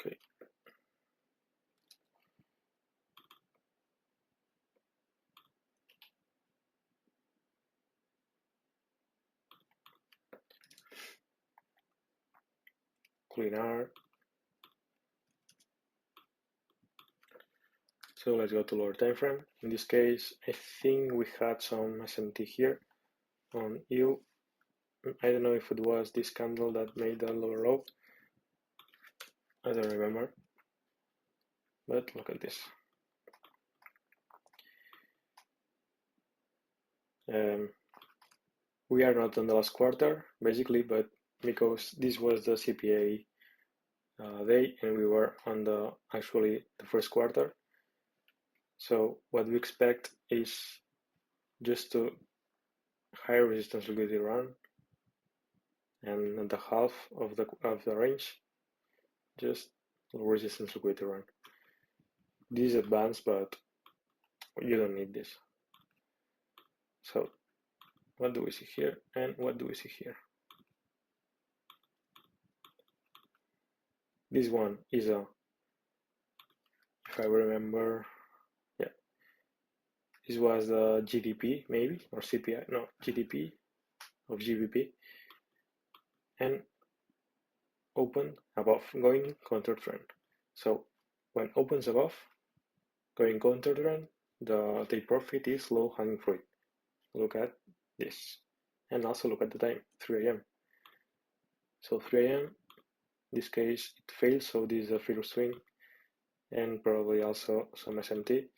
Okay. Clean R. So let's go to lower time frame. In this case, I think we had some SMT here on EU. I don't know if it was this candle that made the lower low. I don't remember. But look at this. We are not on the last quarter, basically, but because this was the CPA day and we were on the first quarter. So what we expect is just to higher resistance liquidity run, and at the half of the range, just low resistance liquidity run. This is advanced, but you don't need this. So what do we see here and what do we see here? This one is a, if I remember, yeah, this was the GDP maybe, or CPI, no, GDP of GBP, and open above, going counter trend. So when opens above, going counter trend, the take profit is low hanging fruit. Look at this, and also look at the time, 3 a.m. So 3 a.m. in this case it fails, so this is a feeder swing and probably also some SMT,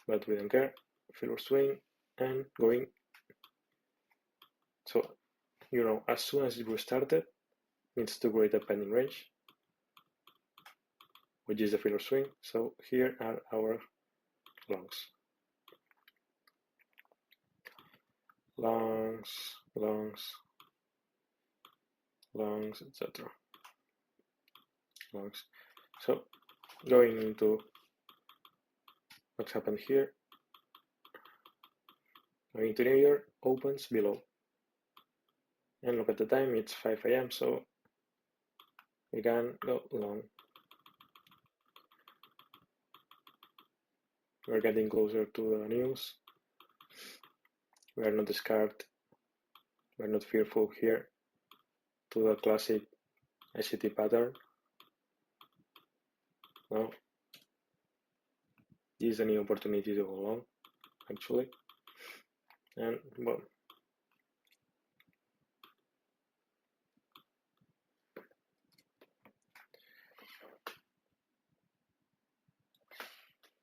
but we don't care. Feeder swing and going. So you know, as soon as it restarted, needs to create a pending range, which is the feeder swing. So here are our longs. Longs, etc. Longs. So going into what's happened here, going to New York, opens below. And look at the time, it's 5 a.m. So we can go long. We're getting closer to the news. We are not scared. We're not fearful here to the classic ICT pattern. No. This is a new opportunity to go long, actually. And well,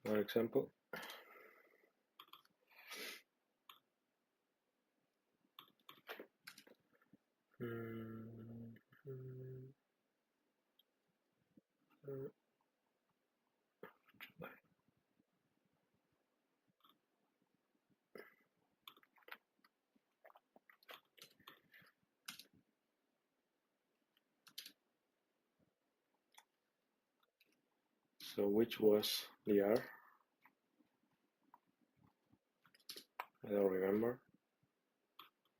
another example. So which was the R? I don't remember.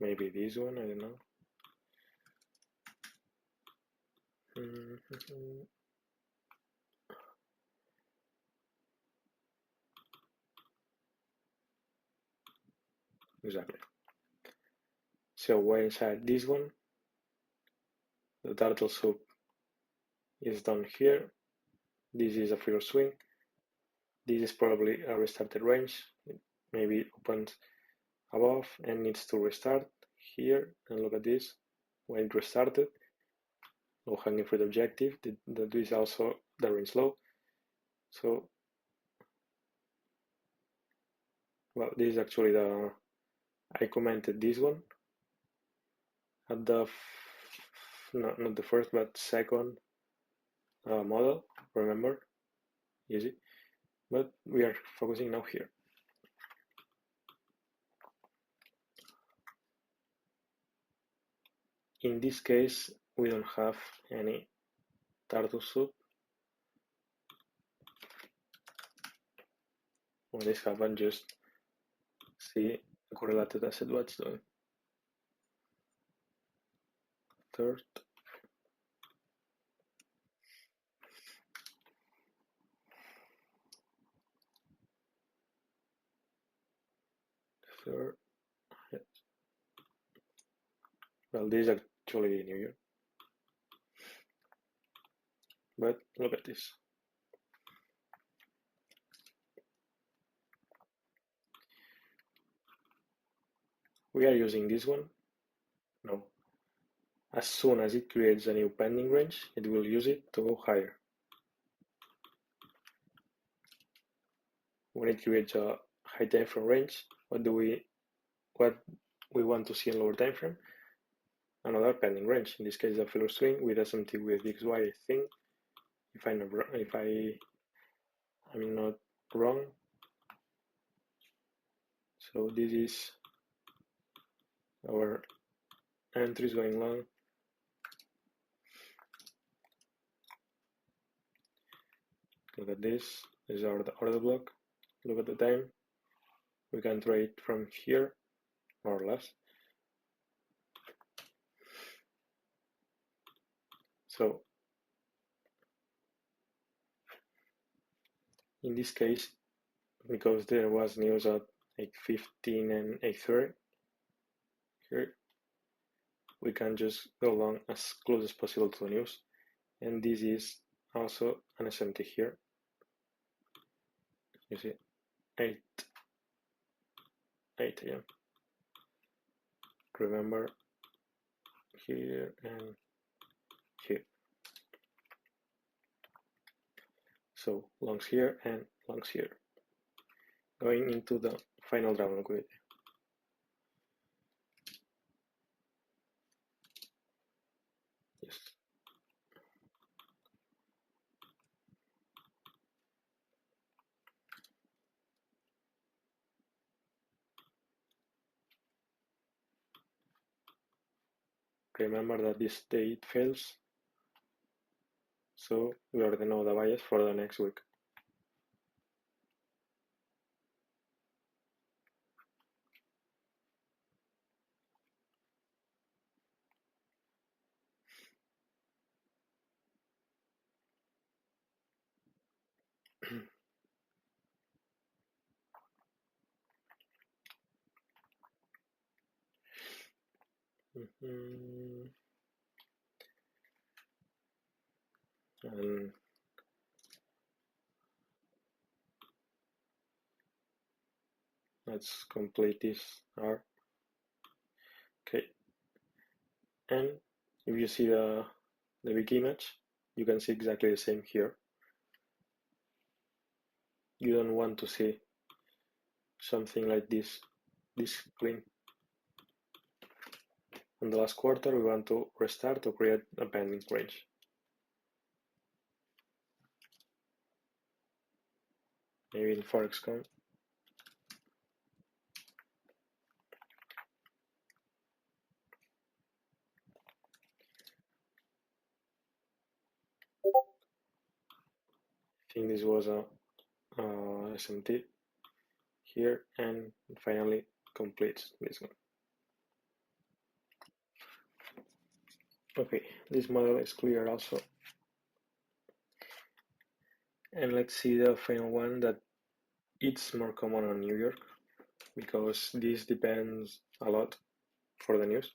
Maybe this one, I don't know. Exactly. So we're inside this one. The turtle soup is down here. This is a figure swing. This is probably a restarted range. It maybe opens above and needs to restart here. And look at this. When it restarted, low hanging fruit objective. That is also the range low. So, well, this is actually I commented this one at the, not the first, but second model, remember, easy. But we are focusing now here. In this case, we don't have any turtle soup. When this happens, just see a correlated asset what's doing. Third. Third. Yes. Well, this is actually New Year. But look at this. We are using this one. No. As soon as it creates a new pending range, it will use it to go higher. When it creates a high time frame range, what we want to see in lower time frame? Another pending range. In this case, a filler swing with SMT with XY, I think. If I'm not wrong. So this is our entries going long. Look at this. This is our order block. Look at the time. We can trade from here, more or less. So in this case, because there was news at 8:15 and 8:30 here, we can just go long as close as possible to the news. And this is also an SMT here. You see, 8 a.m. Remember, here and here. So longs here and longs here. Going into the final drawn liquidity. Yes. Remember that this date fails, so we already know the bias for the next week. And let's complete this R. Okay. And if you see the big image, you can see exactly the same here. You don't want to see something like this clean. In the last quarter, we want to restart to create a pending range. Maybe in Forex.com. think this was a SMT here, and finally completes this one. Okay, this model is clear also. And let's see the final one, that it's more common on New York, because this depends a lot for the news,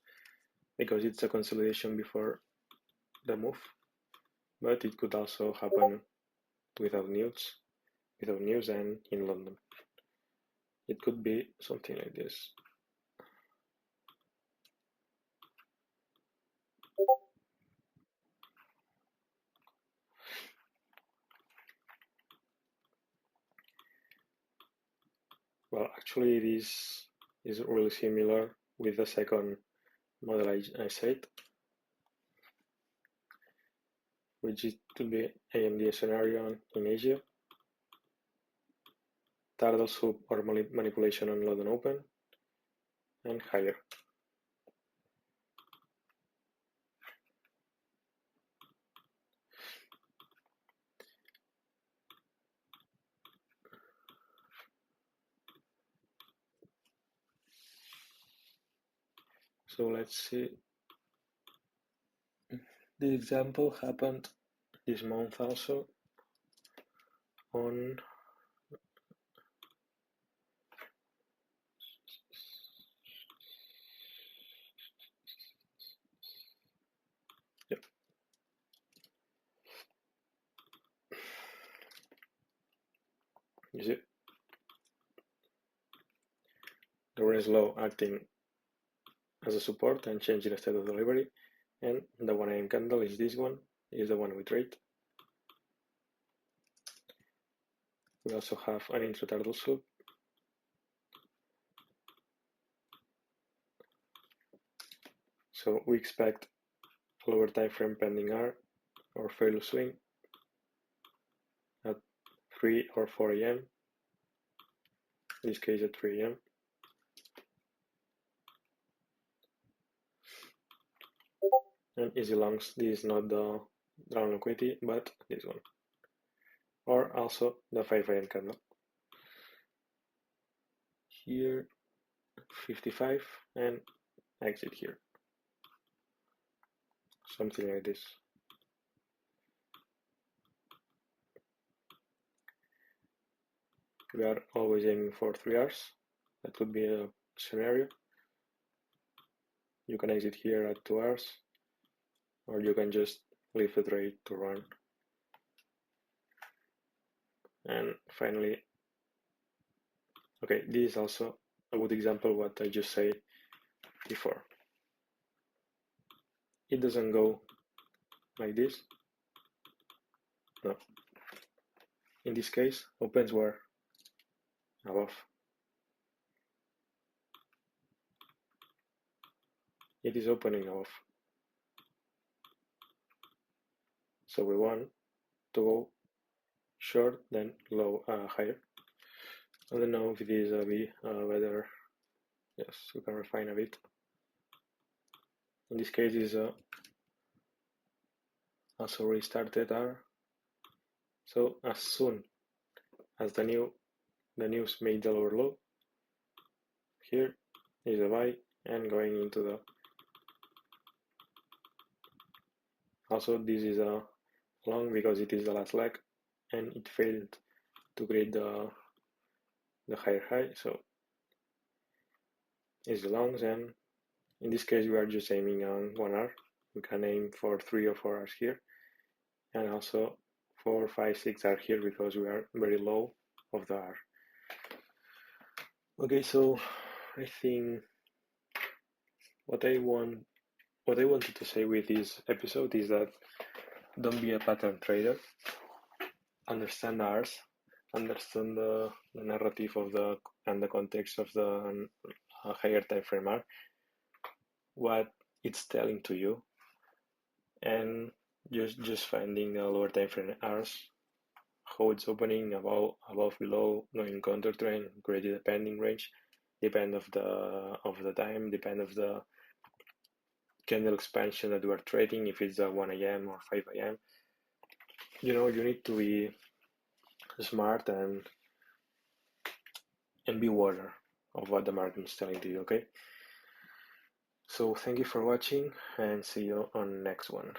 because it's a consolidation before the move, but it could also happen without news and in London. It could be something like this. Well, actually this is really similar with the second model I said, which is to be AMD scenario in Asia, Tardal sub or manipulation on London Open, and higher. So let's see. This example happened this month also on you see the Lorentz law acting as a support and changing the state of delivery, and the 1 AM candle is this one, is the one we trade. We also have an intra-tardal sub. So we expect a lower time frame pending R or failure swing at 3 or 4 AM, in this case at 3 AM. And easy longs, this is not the round liquidity, but this one. Or also the 5 AM candle. Here, 55, and exit here. Something like this. We are always aiming for 3 hours. That could be a scenario. You can exit here at 2 hours, or you can just leave the trade to run. And finally, okay, this is also a good example of what I just said before. It doesn't go like this. No. In this case, opens were above. It is opening above. So we want to go short, then low, higher. I don't know if it is a bit better. Yes, we can refine a bit. In this case, is also restarted R. So as soon as the news made the lower low, here is a buy and going into the. Also, this is a long because it is the last leg, and it failed to create the higher high. So it's the longs, and in this case we are just aiming on 1 hour. We can aim for 3 or 4 hours here, and also 4, 5, 6 are here because we are very low of the R. Okay, so I think what I wanted to say with this episode is that don't be a pattern trader. Understand R's, understand the narrative of and the context of the higher time frame R, what it's telling to you, and just finding the lower time frame R's, how it's opening, above, below, going counter trend, creating a pending range, depend of the time, depend of the candle expansion that we are trading, if it's a 1 AM or 5 AM. You know, you need to be smart and be aware of what the market is telling to you, okay? So thank you for watching and see you on next one.